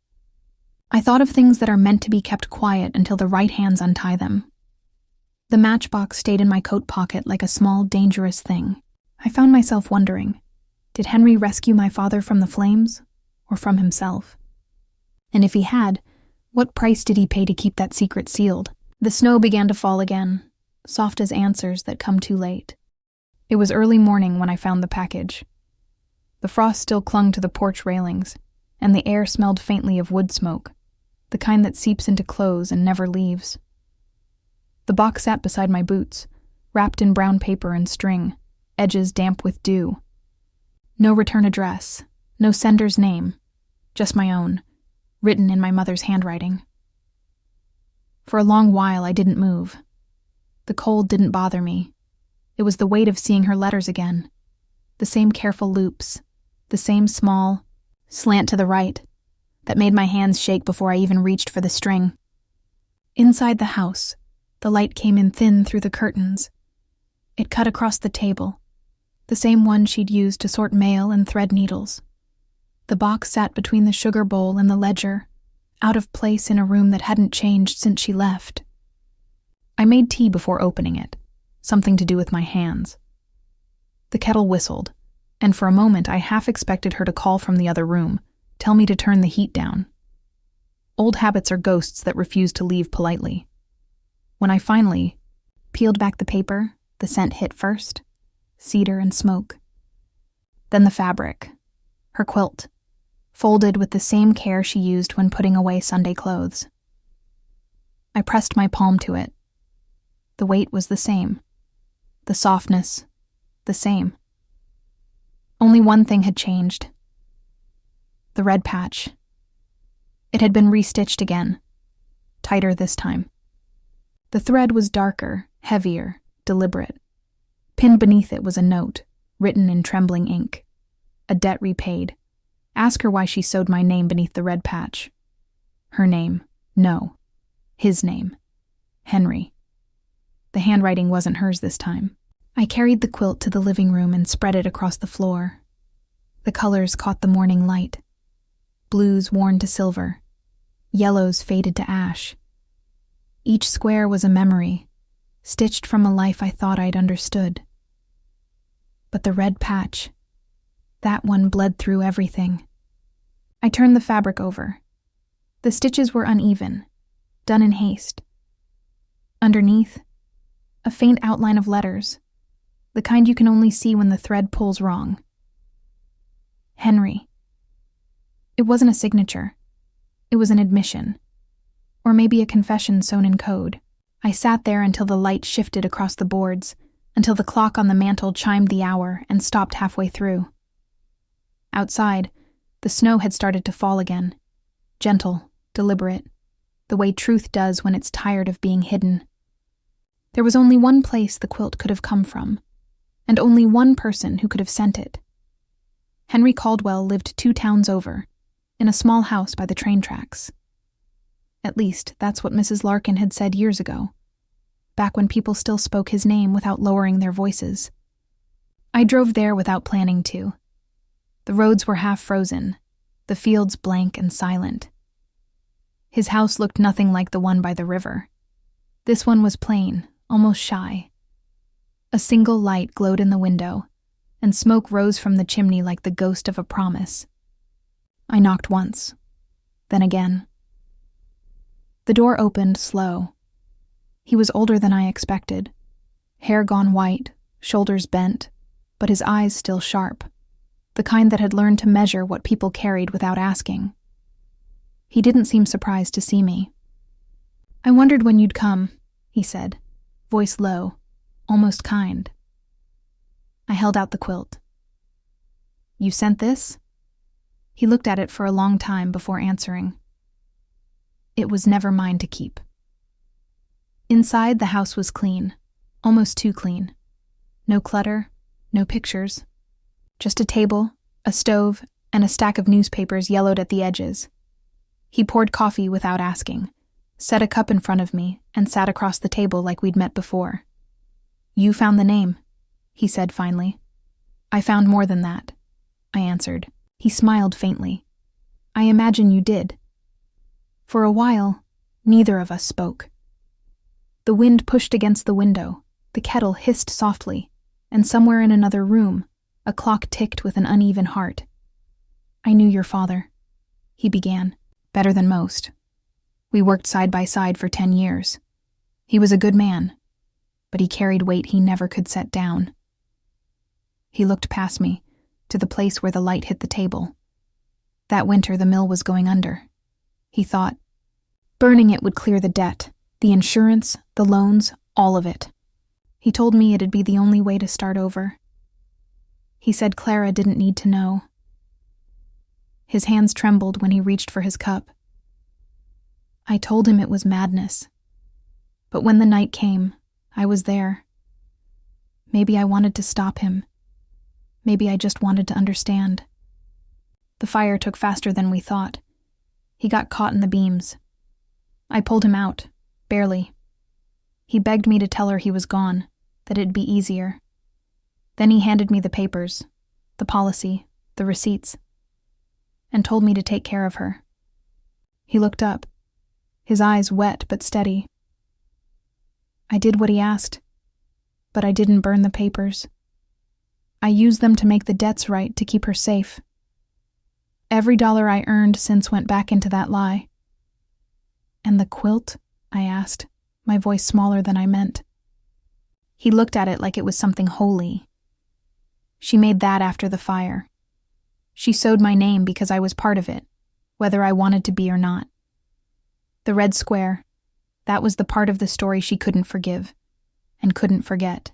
I thought of things that are meant to be kept quiet until the right hands untie them. The matchbox stayed in my coat pocket like a small, dangerous thing. I found myself wondering, did Henry rescue my father from the flames, or from himself? And if he had, what price did he pay to keep that secret sealed? The snow began to fall again, soft as answers that come too late. It was early morning when I found the package. The frost still clung to the porch railings, and the air smelled faintly of wood smoke, the kind that seeps into clothes and never leaves. The box sat beside my boots, wrapped in brown paper and string, edges damp with dew. No return address, no sender's name, just my own, written in my mother's handwriting. For a long while I didn't move. The cold didn't bother me. It was the weight of seeing her letters again. The same careful loops, the same small slant to the right, that made my hands shake before I even reached for the string. Inside the house, the light came in thin through the curtains. It cut across the table, the same one she'd used to sort mail and thread needles. The box sat between the sugar bowl and the ledger, out of place in a room that hadn't changed since she left. I made tea before opening it, something to do with my hands. The kettle whistled, and for a moment I half expected her to call from the other room, tell me to turn the heat down. Old habits are ghosts that refuse to leave politely. When I finally peeled back the paper, the scent hit first, cedar and smoke. Then the fabric, her quilt, folded with the same care she used when putting away Sunday clothes. I pressed my palm to it. The weight was the same. The softness, the same. Only one thing had changed. The red patch. It had been restitched again, tighter this time. The thread was darker, heavier, deliberate. Pinned beneath it was a note, written in trembling ink. A debt repaid. Ask her why she sewed my name beneath the red patch. Her name. No. His name. Henry. The handwriting wasn't hers this time. I carried the quilt to the living room and spread it across the floor. The colors caught the morning light. Blues worn to silver. Yellows faded to ash. Each square was a memory, stitched from a life I thought I'd understood. But the red patch, that one bled through everything. I turned the fabric over. The stitches were uneven, done in haste. Underneath, a faint outline of letters, the kind you can only see when the thread pulls wrong. Henry. It wasn't a signature. It was an admission. Or maybe a confession sewn in code. I sat there until the light shifted across the boards, until the clock on the mantel chimed the hour and stopped halfway through. Outside, the snow had started to fall again. Gentle, deliberate, the way truth does when it's tired of being hidden. There was only one place the quilt could have come from, and only one person who could have sent it. Henry Caldwell lived 2 towns over, in a small house by the train tracks. At least, that's what Mrs. Larkin had said years ago, back when people still spoke his name without lowering their voices. I drove there without planning to. The roads were half frozen, the fields blank and silent. His house looked nothing like the one by the river. This one was plain, almost shy. A single light glowed in the window, and smoke rose from the chimney like the ghost of a promise. I knocked once, then again. The door opened slow. He was older than I expected, hair gone white, shoulders bent, but his eyes still sharp, the kind that had learned to measure what people carried without asking. He didn't seem surprised to see me. "I wondered when you'd come," he said, voice low, almost kind. I held out the quilt. "You sent this?" He looked at it for a long time before answering. "It was never mine to keep." Inside, the house was clean, almost too clean. No clutter, no pictures. Just a table, a stove, and a stack of newspapers yellowed at the edges. He poured coffee without asking, set a cup in front of me, and sat across the table like we'd met before. "You found the name," he said finally. "I found more than that," I answered. He smiled faintly. "I imagine you did." For a while, neither of us spoke. The wind pushed against the window, the kettle hissed softly, and somewhere in another room, a clock ticked with an uneven heart. "I knew your father," he began, "better than most. We worked side by side for 10 years. He was a good man, but he carried weight he never could set down." He looked past me, to the place where the light hit the table. That winter the mill was going under. He thought, burning it would clear the debt, the insurance, the loans, all of it. He told me it'd be the only way to start over. He said Clara didn't need to know. His hands trembled when he reached for his cup. I told him it was madness. But when the night came, I was there. Maybe I wanted to stop him. Maybe I just wanted to understand. The fire took faster than we thought. He got caught in the beams. I pulled him out, barely. He begged me to tell her he was gone, that it'd be easier. Then he handed me the papers, the policy, the receipts, and told me to take care of her. He looked up, his eyes wet but steady. I did what he asked, but I didn't burn the papers. I used them to make the debts right to keep her safe. Every dollar I earned since went back into that lie. "And the quilt?" I asked, my voice smaller than I meant. He looked at it like it was something holy. "She made that after the fire. She sewed my name because I was part of it, whether I wanted to be or not. The red square, that was the part of the story she couldn't forgive, and couldn't forget.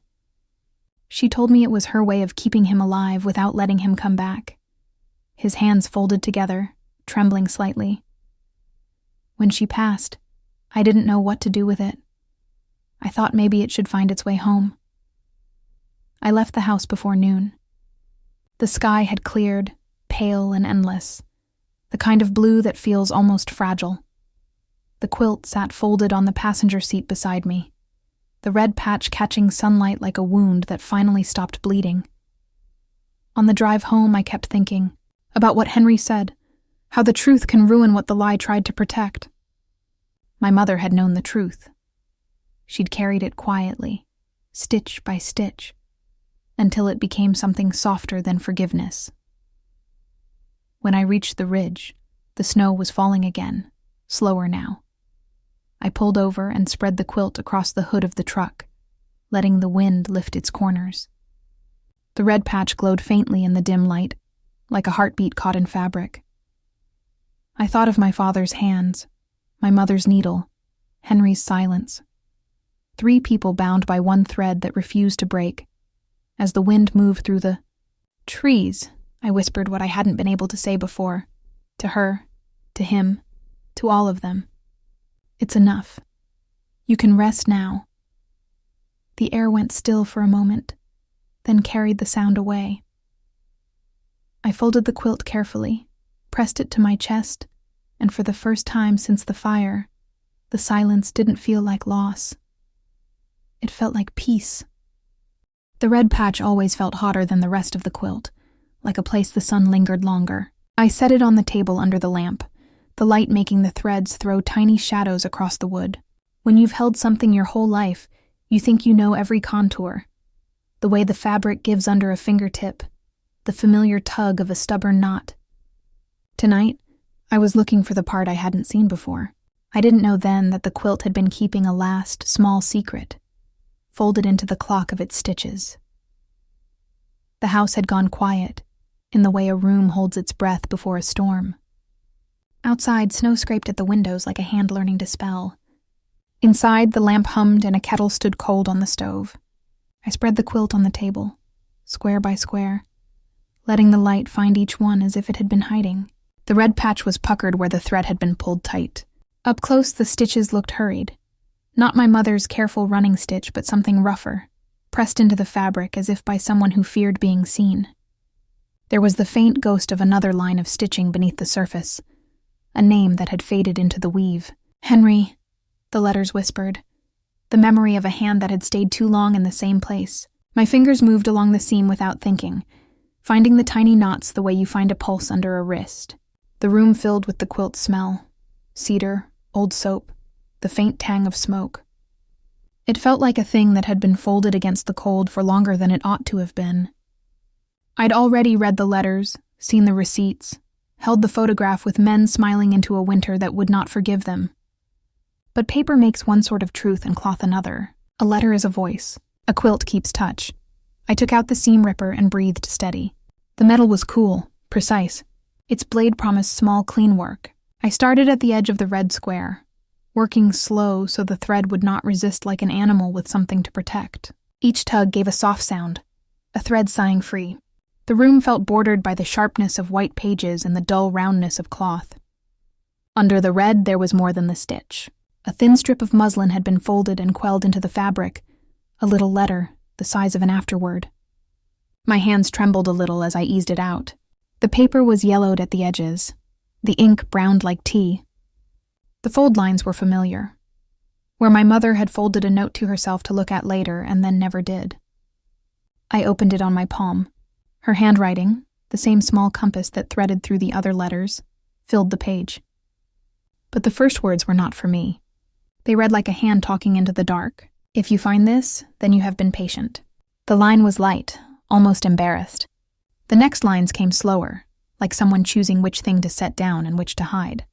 She told me it was her way of keeping him alive without letting him come back." His hands folded together, trembling slightly. "When she passed, I didn't know what to do with it. I thought maybe it should find its way home." I left the house before noon. The sky had cleared, pale and endless, the kind of blue that feels almost fragile. The quilt sat folded on the passenger seat beside me, the red patch catching sunlight like a wound that finally stopped bleeding. On the drive home, I kept thinking about what Henry said, how the truth can ruin what the lie tried to protect. My mother had known the truth. She'd carried it quietly, stitch by stitch, until it became something softer than forgiveness. When I reached the ridge, the snow was falling again, slower now. I pulled over and spread the quilt across the hood of the truck, letting the wind lift its corners. The red patch glowed faintly in the dim light, like a heartbeat caught in fabric. I thought of my father's hands, my mother's needle, Henry's silence. 3 people bound by one thread that refused to break. As the wind moved through the trees, I whispered what I hadn't been able to say before, to her, to him, to all of them. "It's enough. You can rest now." The air went still for a moment, then carried the sound away. I folded the quilt carefully, pressed it to my chest, and for the first time since the fire, the silence didn't feel like loss. It felt like peace. The red patch always felt hotter than the rest of the quilt, like a place the sun lingered longer. I set it on the table under the lamp, the light making the threads throw tiny shadows across the wood. When you've held something your whole life, you think you know every contour. The way the fabric gives under a fingertip, the familiar tug of a stubborn knot. Tonight, I was looking for the part I hadn't seen before. I didn't know then that the quilt had been keeping a last, small secret, folded into the clock of its stitches. The house had gone quiet, in the way a room holds its breath before a storm. Outside, snow scraped at the windows like a hand learning to spell. Inside, the lamp hummed and a kettle stood cold on the stove. I spread the quilt on the table, square by square, letting the light find each one as if it had been hiding. The red patch was puckered where the thread had been pulled tight. Up close, the stitches looked hurried. Not my mother's careful running stitch, but something rougher, pressed into the fabric as if by someone who feared being seen. There was the faint ghost of another line of stitching beneath the surface, a name that had faded into the weave. Henry, the letters whispered, the memory of a hand that had stayed too long in the same place. My fingers moved along the seam without thinking, finding the tiny knots the way you find a pulse under a wrist. The room filled with the quilt smell, cedar, old soap, the faint tang of smoke. It felt like a thing that had been folded against the cold for longer than it ought to have been. I'd already read the letters, seen the receipts, held the photograph with men smiling into a winter that would not forgive them. But paper makes one sort of truth and cloth another. A letter is a voice. A quilt keeps touch. I took out the seam ripper and breathed steady. The metal was cool, precise. Its blade promised small, clean work. I started at the edge of the red square, working slow so the thread would not resist like an animal with something to protect. Each tug gave a soft sound, a thread sighing free. The room felt bordered by the sharpness of white pages and the dull roundness of cloth. Under the red there was more than the stitch. A thin strip of muslin had been folded and quelled into the fabric, a little letter, the size of an afterword. My hands trembled a little as I eased it out. The paper was yellowed at the edges, the ink browned like tea. The fold lines were familiar, where my mother had folded a note to herself to look at later and then never did. I opened it on my palm. Her handwriting, the same small compass that threaded through the other letters, filled the page. But the first words were not for me. They read like a hand talking into the dark. If you find this, then you have been patient. The line was light, almost embarrassed. The next lines came slower, like someone choosing which thing to set down and which to hide.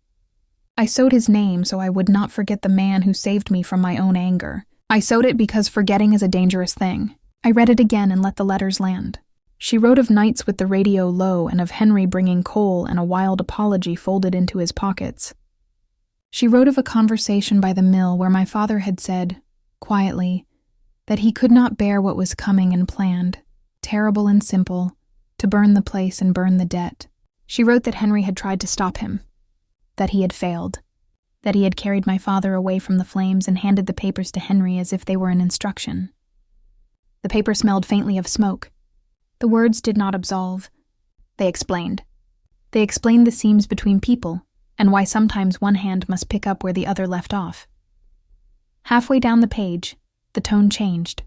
I sewed his name so I would not forget the man who saved me from my own anger. I sewed it because forgetting is a dangerous thing. I read it again and let the letters land. She wrote of nights with the radio low and of Henry bringing coal and a wild apology folded into his pockets. She wrote of a conversation by the mill where my father had said, quietly, that he could not bear what was coming and planned, terrible and simple, to burn the place and burn the debt. She wrote that Henry had tried to stop him, that he had failed, that he had carried my father away from the flames and handed the papers to Henry as if they were an instruction. The paper smelled faintly of smoke. The words did not absolve. They explained. They explained the seams between people, and why sometimes one hand must pick up where the other left off. Halfway down the page, the tone changed.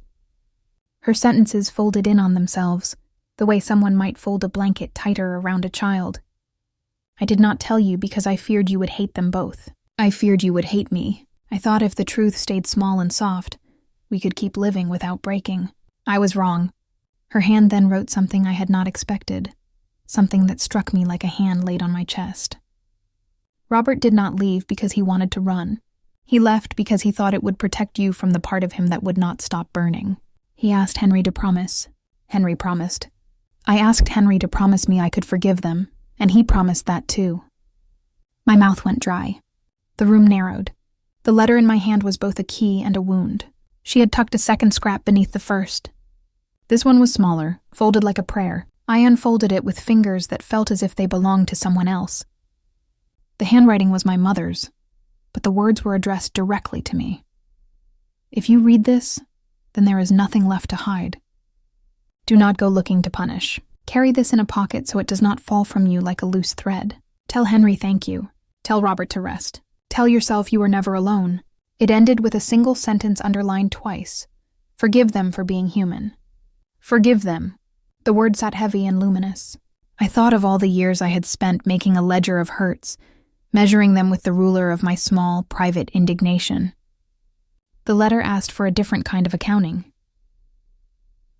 Her sentences folded in on themselves, the way someone might fold a blanket tighter around a child. I did not tell you because I feared you would hate them both. I feared you would hate me. I thought if the truth stayed small and soft, we could keep living without breaking. I was wrong. Her hand then wrote something I had not expected, something that struck me like a hand laid on my chest. Robert did not leave because he wanted to run. He left because he thought it would protect you from the part of him that would not stop burning. He asked Henry to promise. Henry promised. I asked Henry to promise me I could forgive them, and he promised that too. My mouth went dry. The room narrowed. The letter in my hand was both a key and a wound. She had tucked a second scrap beneath the first. This one was smaller, folded like a prayer. I unfolded it with fingers that felt as if they belonged to someone else. The handwriting was my mother's, but the words were addressed directly to me. If you read this, then there is nothing left to hide. Do not go looking to punish. Carry this in a pocket so it does not fall from you like a loose thread. Tell Henry thank you. Tell Robert to rest. Tell yourself you were never alone. It ended with a single sentence underlined twice. Forgive them for being human. Forgive them. The word sat heavy and luminous. I thought of all the years I had spent making a ledger of hurts, measuring them with the ruler of my small, private indignation. The letter asked for a different kind of accounting.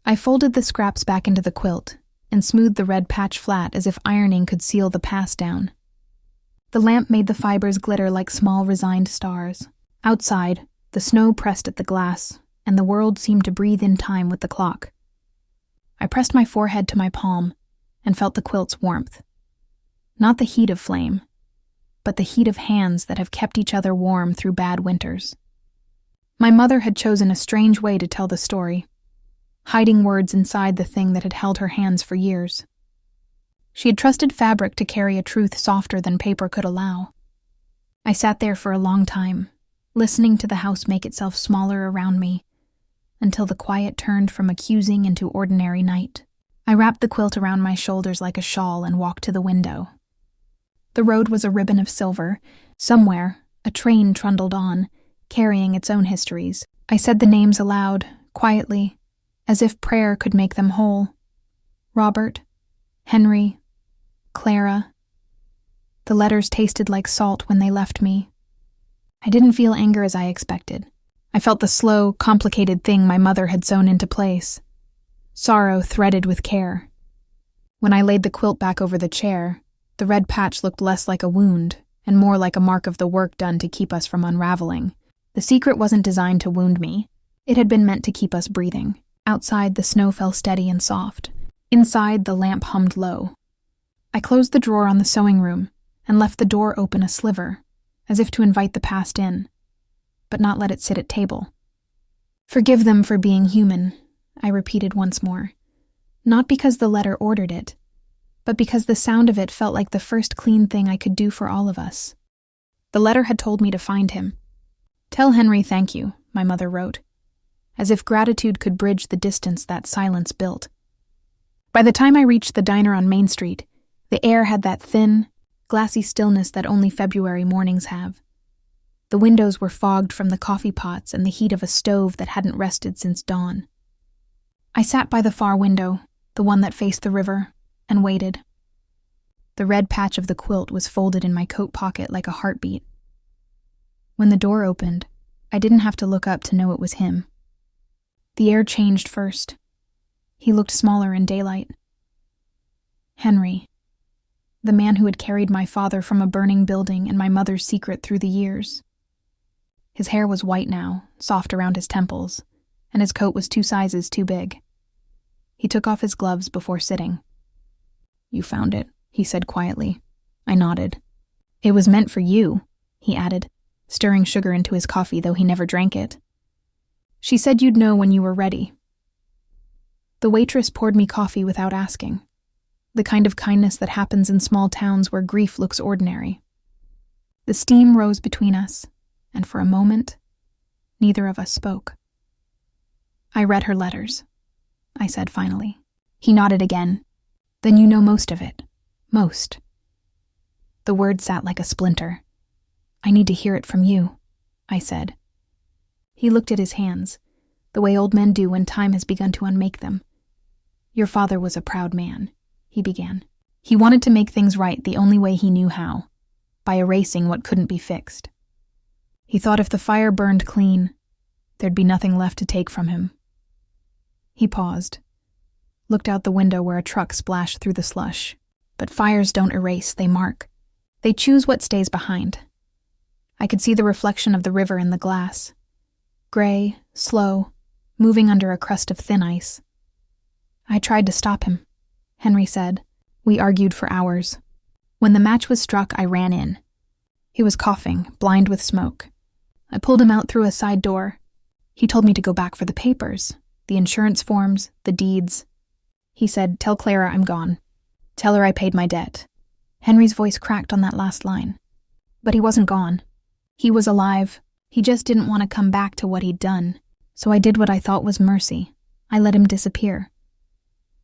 I folded the scraps back into the quilt and smoothed the red patch flat as if ironing could seal the past down. The lamp made the fibers glitter like small, resigned stars. Outside, the snow pressed at the glass, and the world seemed to breathe in time with the clock. I pressed my forehead to my palm and felt the quilt's warmth. Not the heat of flame, but the heat of hands that have kept each other warm through bad winters. My mother had chosen a strange way to tell the story, hiding words inside the thing that had held her hands for years. She had trusted fabric to carry a truth softer than paper could allow. I sat there for a long time, listening to the house make itself smaller around me, until the quiet turned from accusing into ordinary night. I wrapped the quilt around my shoulders like a shawl and walked to the window. The road was a ribbon of silver. Somewhere, a train trundled on, carrying its own histories. I said the names aloud, quietly, as if prayer could make them whole. Robert, Henry, Clara. The letters tasted like salt when they left me. I didn't feel anger as I expected. I felt the slow, complicated thing my mother had sewn into place. Sorrow threaded with care. When I laid the quilt back over the chair, the red patch looked less like a wound and more like a mark of the work done to keep us from unraveling. The secret wasn't designed to wound me. It had been meant to keep us breathing. Outside, the snow fell steady and soft. Inside, the lamp hummed low. I closed the drawer on the sewing room and left the door open a sliver, as if to invite the past in, but not let it sit at table. Forgive them for being human, I repeated once more. Not because the letter ordered it, but because the sound of it felt like the first clean thing I could do for all of us. The letter had told me to find him. Tell Henry thank you, my mother wrote, as if gratitude could bridge the distance that silence built. By the time I reached the diner on Main Street, the air had that thin, glassy stillness that only February mornings have. The windows were fogged from the coffee pots and the heat of a stove that hadn't rested since dawn. I sat by the far window, the one that faced the river, and waited. The red patch of the quilt was folded in my coat pocket like a heartbeat. When the door opened, I didn't have to look up to know it was him. The air changed first. He looked smaller in daylight. Henry, the man who had carried my father from a burning building and my mother's secret through the years. His hair was white now, soft around his temples, and his coat was 2 sizes too big. He took off his gloves before sitting. You found it, he said quietly. I nodded. It was meant for you, he added, stirring sugar into his coffee though he never drank it. She said you'd know when you were ready. The waitress poured me coffee without asking, the kind of kindness that happens in small towns where grief looks ordinary. The steam rose between us, and for a moment, neither of us spoke. I read her letters, I said finally. He nodded again. Then you know most of it. Most. The word sat like a splinter. I need to hear it from you, I said. He looked at his hands, the way old men do when time has begun to unmake them. Your father was a proud man, he began. He wanted to make things right the only way he knew how, by erasing what couldn't be fixed. He thought if the fire burned clean, there'd be nothing left to take from him. He paused, looked out the window where a truck splashed through the slush. But fires don't erase, they mark. They choose what stays behind. I could see the reflection of the river in the glass. Gray, slow, moving under a crust of thin ice. I tried to stop him, Henry said. We argued for hours. When the match was struck, I ran in. He was coughing, blind with smoke. I pulled him out through a side door. He told me to go back for the papers, the insurance forms, the deeds. He said, tell Clara I'm gone. Tell her I paid my debt. Henry's voice cracked on that last line. But he wasn't gone. He was alive. He just didn't want to come back to what he'd done. So I did what I thought was mercy. I let him disappear.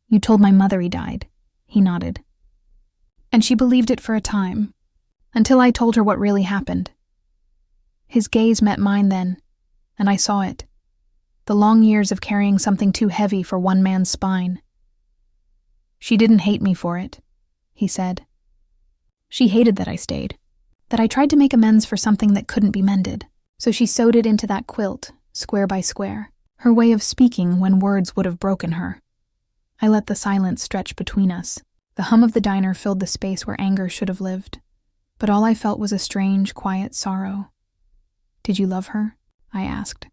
You told my mother he died, he nodded. And she believed it for a time, until I told her what really happened. His gaze met mine then, and I saw it. The long years of carrying something too heavy for one man's spine. She didn't hate me for it, he said. She hated that I stayed, that I tried to make amends for something that couldn't be mended. So she sewed it into that quilt, square by square, her way of speaking when words would have broken her. I let the silence stretch between us. The hum of the diner filled the space where anger should have lived, but all I felt was a strange, quiet sorrow. Did you love her? I asked.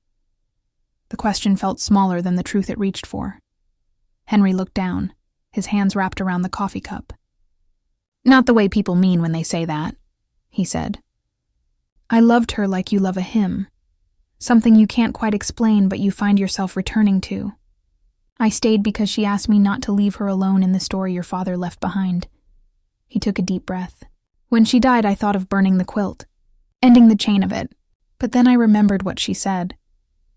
The question felt smaller than the truth it reached for. Henry looked down, his hands wrapped around the coffee cup. Not the way people mean when they say that, he said. I loved her like you love a hymn, something you can't quite explain but you find yourself returning to. I stayed because she asked me not to leave her alone in the story your father left behind. He took a deep breath. When she died, I thought of burning the quilt, ending the chain of it. But then I remembered what she said,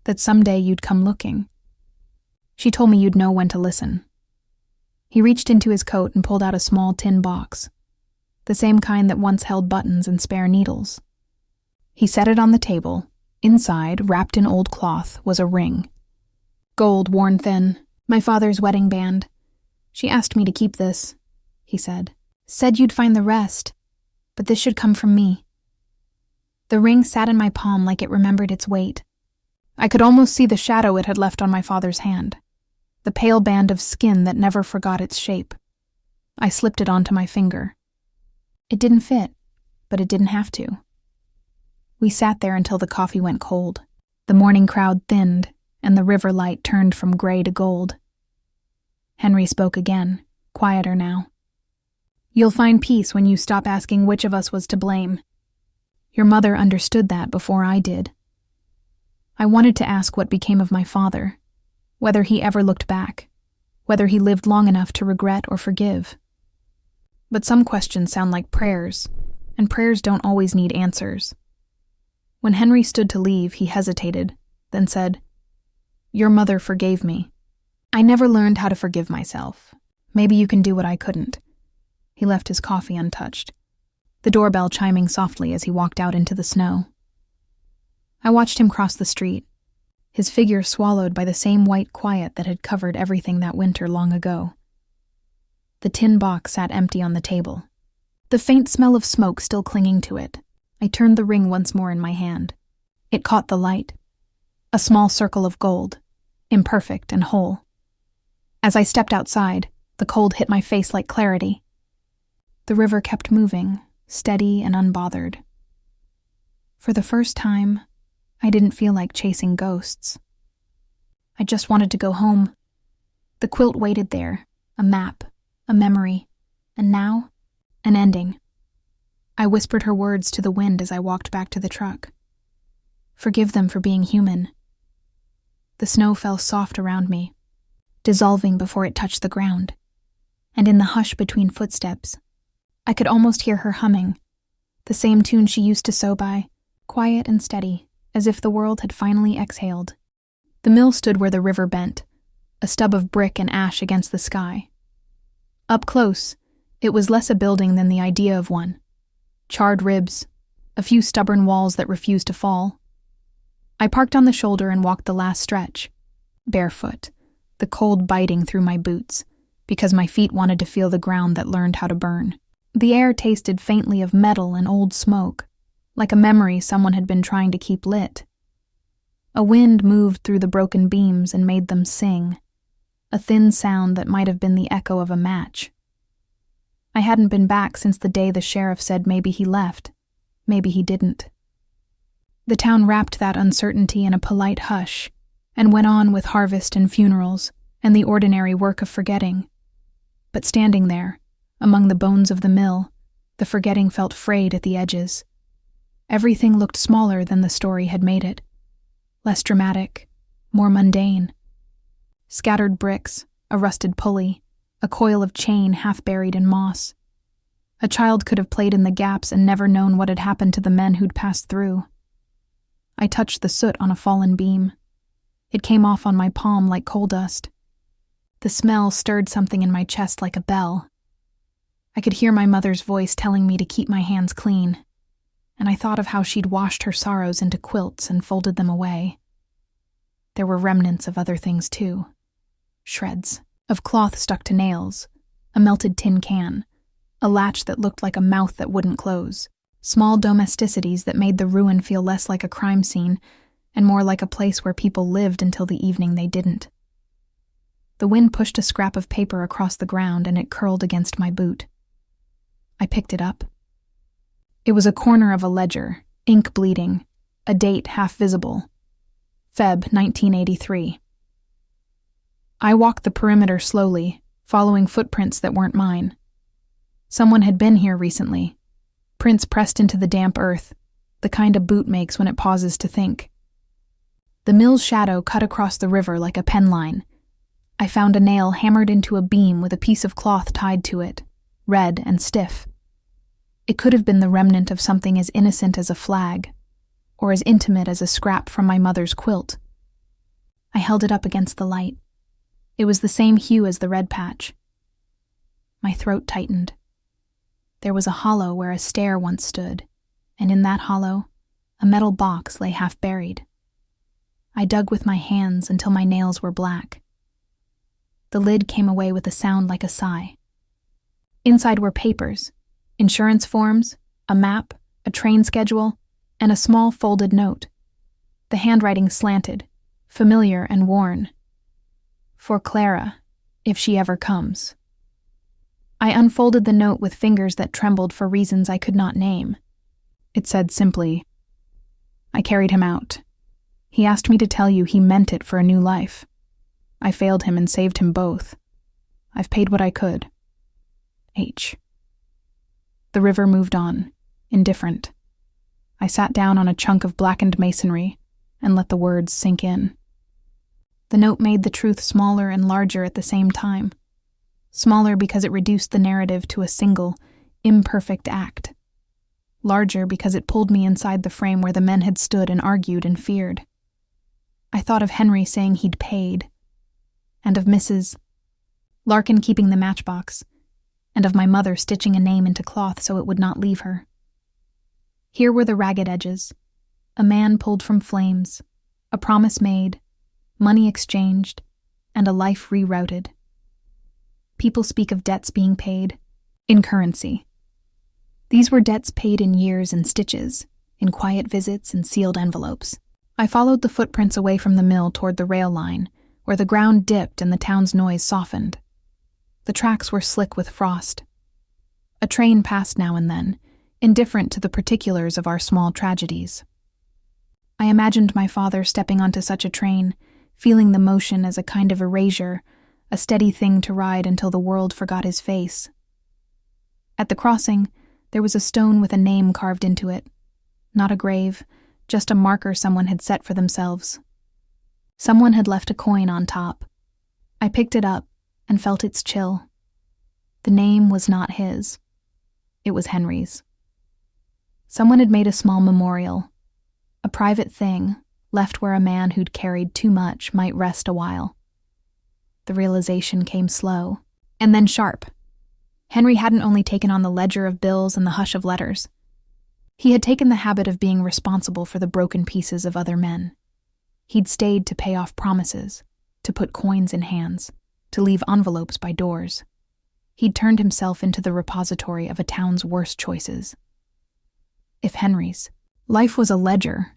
that someday you'd come looking. She told me you'd know when to listen. He reached into his coat and pulled out a small tin box, the same kind that once held buttons and spare needles. He set it on the table. Inside, wrapped in old cloth, was a ring. Gold, worn thin, my father's wedding band. She asked me to keep this, he said. Said you'd find the rest, but this should come from me. The ring sat in my palm like it remembered its weight. I could almost see the shadow it had left on my father's hand, the pale band of skin that never forgot its shape. I slipped it onto my finger. It didn't fit, but it didn't have to. We sat there until the coffee went cold. The morning crowd thinned, and the river light turned from gray to gold. Henry spoke again, quieter now. You'll find peace when you stop asking which of us was to blame. Your mother understood that before I did. I wanted to ask what became of my father, whether he ever looked back, whether he lived long enough to regret or forgive. But some questions sound like prayers, and prayers don't always need answers. When Henry stood to leave, he hesitated, then said, Your mother forgave me. I never learned how to forgive myself. Maybe you can do what I couldn't. He left his coffee untouched, the doorbell chiming softly as he walked out into the snow. I watched him cross the street, his figure swallowed by the same white quiet that had covered everything that winter long ago. The tin box sat empty on the table, the faint smell of smoke still clinging to it. I turned the ring once more in my hand. It caught the light, a small circle of gold, imperfect and whole. As I stepped outside, the cold hit my face like clarity. The river kept moving, steady and unbothered. For the first time, I didn't feel like chasing ghosts. I just wanted to go home. The quilt waited there, a map, a memory, and now, an ending. I whispered her words to the wind as I walked back to the truck. Forgive them for being human. The snow fell soft around me, dissolving before it touched the ground, and in the hush between footsteps, I could almost hear her humming, the same tune she used to sew by, quiet and steady, as if the world had finally exhaled. The mill stood where the river bent, a stub of brick and ash against the sky. Up close, it was less a building than the idea of one. Charred ribs, a few stubborn walls that refused to fall. I parked on the shoulder and walked the last stretch, barefoot, the cold biting through my boots, because my feet wanted to feel the ground that learned how to burn. The air tasted faintly of metal and old smoke, like a memory someone had been trying to keep lit. A wind moved through the broken beams and made them sing, a thin sound that might have been the echo of a match. I hadn't been back since the day the sheriff said maybe he left, maybe he didn't. The town wrapped that uncertainty in a polite hush and went on with harvest and funerals and the ordinary work of forgetting. But standing there, among the bones of the mill, the forgetting felt frayed at the edges. Everything looked smaller than the story had made it, less dramatic, more mundane. Scattered bricks, a rusted pulley, a coil of chain half buried in moss. A child could have played in the gaps and never known what had happened to the men who'd passed through. I touched the soot on a fallen beam. It came off on my palm like coal dust. The smell stirred something in my chest like a bell. I could hear my mother's voice telling me to keep my hands clean, and I thought of how she'd washed her sorrows into quilts and folded them away. There were remnants of other things too. Shreds of cloth stuck to nails, a melted tin can, a latch that looked like a mouth that wouldn't close, small domesticities that made the ruin feel less like a crime scene and more like a place where people lived until the evening they didn't. The wind pushed a scrap of paper across the ground and it curled against my boot. I picked it up. It was a corner of a ledger, ink bleeding, a date half visible. Feb 1983. I walked the perimeter slowly, following footprints that weren't mine. Someone had been here recently. Prints pressed into the damp earth, the kind a boot makes when it pauses to think. The mill's shadow cut across the river like a pen line. I found a nail hammered into a beam with a piece of cloth tied to it, red and stiff. It could have been the remnant of something as innocent as a flag, or as intimate as a scrap from my mother's quilt. I held it up against the light. It was the same hue as the red patch. My throat tightened. There was a hollow where a stair once stood, and in that hollow, a metal box lay half buried. I dug with my hands until my nails were black. The lid came away with a sound like a sigh. Inside were papers, insurance forms, a map, a train schedule, and a small folded note. The handwriting slanted, familiar and worn. For Clara, if she ever comes. I unfolded the note with fingers that trembled for reasons I could not name. It said simply, "I carried him out. He asked me to tell you he meant it for a new life. I failed him and saved him both. I've paid what I could. H." The river moved on, indifferent. I sat down on a chunk of blackened masonry and let the words sink in. The note made the truth smaller and larger at the same time. Smaller because it reduced the narrative to a single, imperfect act. Larger because it pulled me inside the frame where the men had stood and argued and feared. I thought of Henry saying he'd paid, and of Mrs. Larkin keeping the matchbox, and of my mother stitching a name into cloth so it would not leave her. Here were the ragged edges, a man pulled from flames, a promise made, money exchanged, and a life rerouted. People speak of debts being paid in currency. These were debts paid in years and stitches, in quiet visits and sealed envelopes. I followed the footprints away from the mill toward the rail line, where the ground dipped and the town's noise softened. The tracks were slick with frost. A train passed now and then, indifferent to the particulars of our small tragedies. I imagined my father stepping onto such a train, feeling the motion as a kind of erasure, a steady thing to ride until the world forgot his face. At the crossing, there was a stone with a name carved into it. Not a grave, just a marker someone had set for themselves. Someone had left a coin on top. I picked it up and felt its chill. The name was not his. It was Henry's. Someone had made a small memorial, a private thing, left where a man who'd carried too much might rest a while. The realization came slow, and then sharp. Henry hadn't only taken on the ledger of bills and the hush of letters. He had taken the habit of being responsible for the broken pieces of other men. He'd stayed to pay off promises, to put coins in hands, to leave envelopes by doors. He'd turned himself into the repository of a town's worst choices. If Henry's life was a ledger,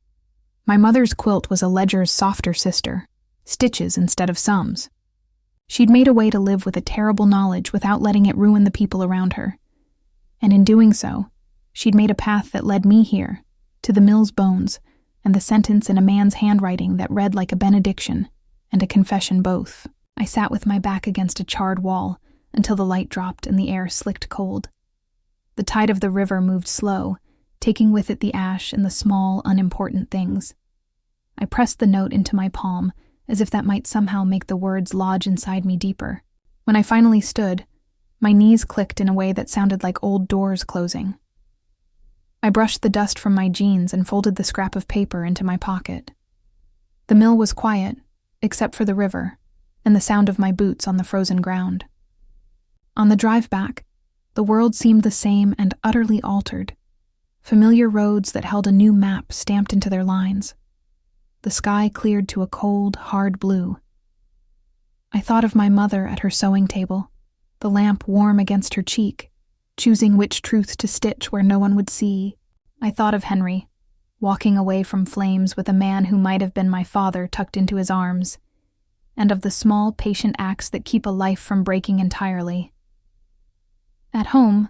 my mother's quilt was a ledger's softer sister, stitches instead of sums. She'd made a way to live with a terrible knowledge without letting it ruin the people around her. And in doing so, she'd made a path that led me here, to the mill's bones, and the sentence in a man's handwriting that read like a benediction and a confession both. I sat with my back against a charred wall until the light dropped and the air slicked cold. The tide of the river moved slow, taking with it the ash and the small, unimportant things. I pressed the note into my palm, as if that might somehow make the words lodge inside me deeper. When I finally stood, my knees clicked in a way that sounded like old doors closing. I brushed the dust from my jeans and folded the scrap of paper into my pocket. The mill was quiet, except for the river and the sound of my boots on the frozen ground. On the drive back, the world seemed the same and utterly altered. Familiar roads that held a new map stamped into their lines. The sky cleared to a cold, hard blue. I thought of my mother at her sewing table, the lamp warm against her cheek, choosing which truth to stitch where no one would see. I thought of Henry, walking away from flames with a man who might have been my father tucked into his arms, and of the small, patient acts that keep a life from breaking entirely. At home,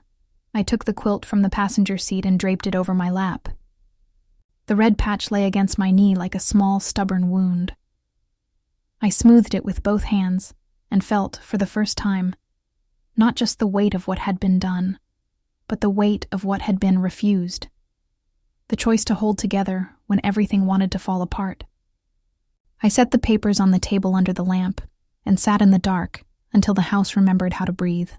I took the quilt from the passenger seat and draped it over my lap. The red patch lay against my knee like a small, stubborn wound. I smoothed it with both hands and felt, for the first time, not just the weight of what had been done, but the weight of what had been refused. The choice to hold together when everything wanted to fall apart. I set the papers on the table under the lamp and sat in the dark until the house remembered how to breathe.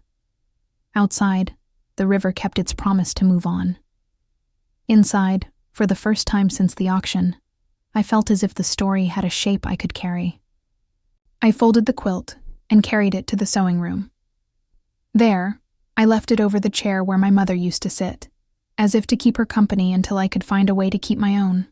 Outside, the river kept its promise to move on. Inside, for the first time since the auction, I felt as if the story had a shape I could carry. I folded the quilt and carried it to the sewing room. There, I left it over the chair where my mother used to sit, as if to keep her company until I could find a way to keep my own.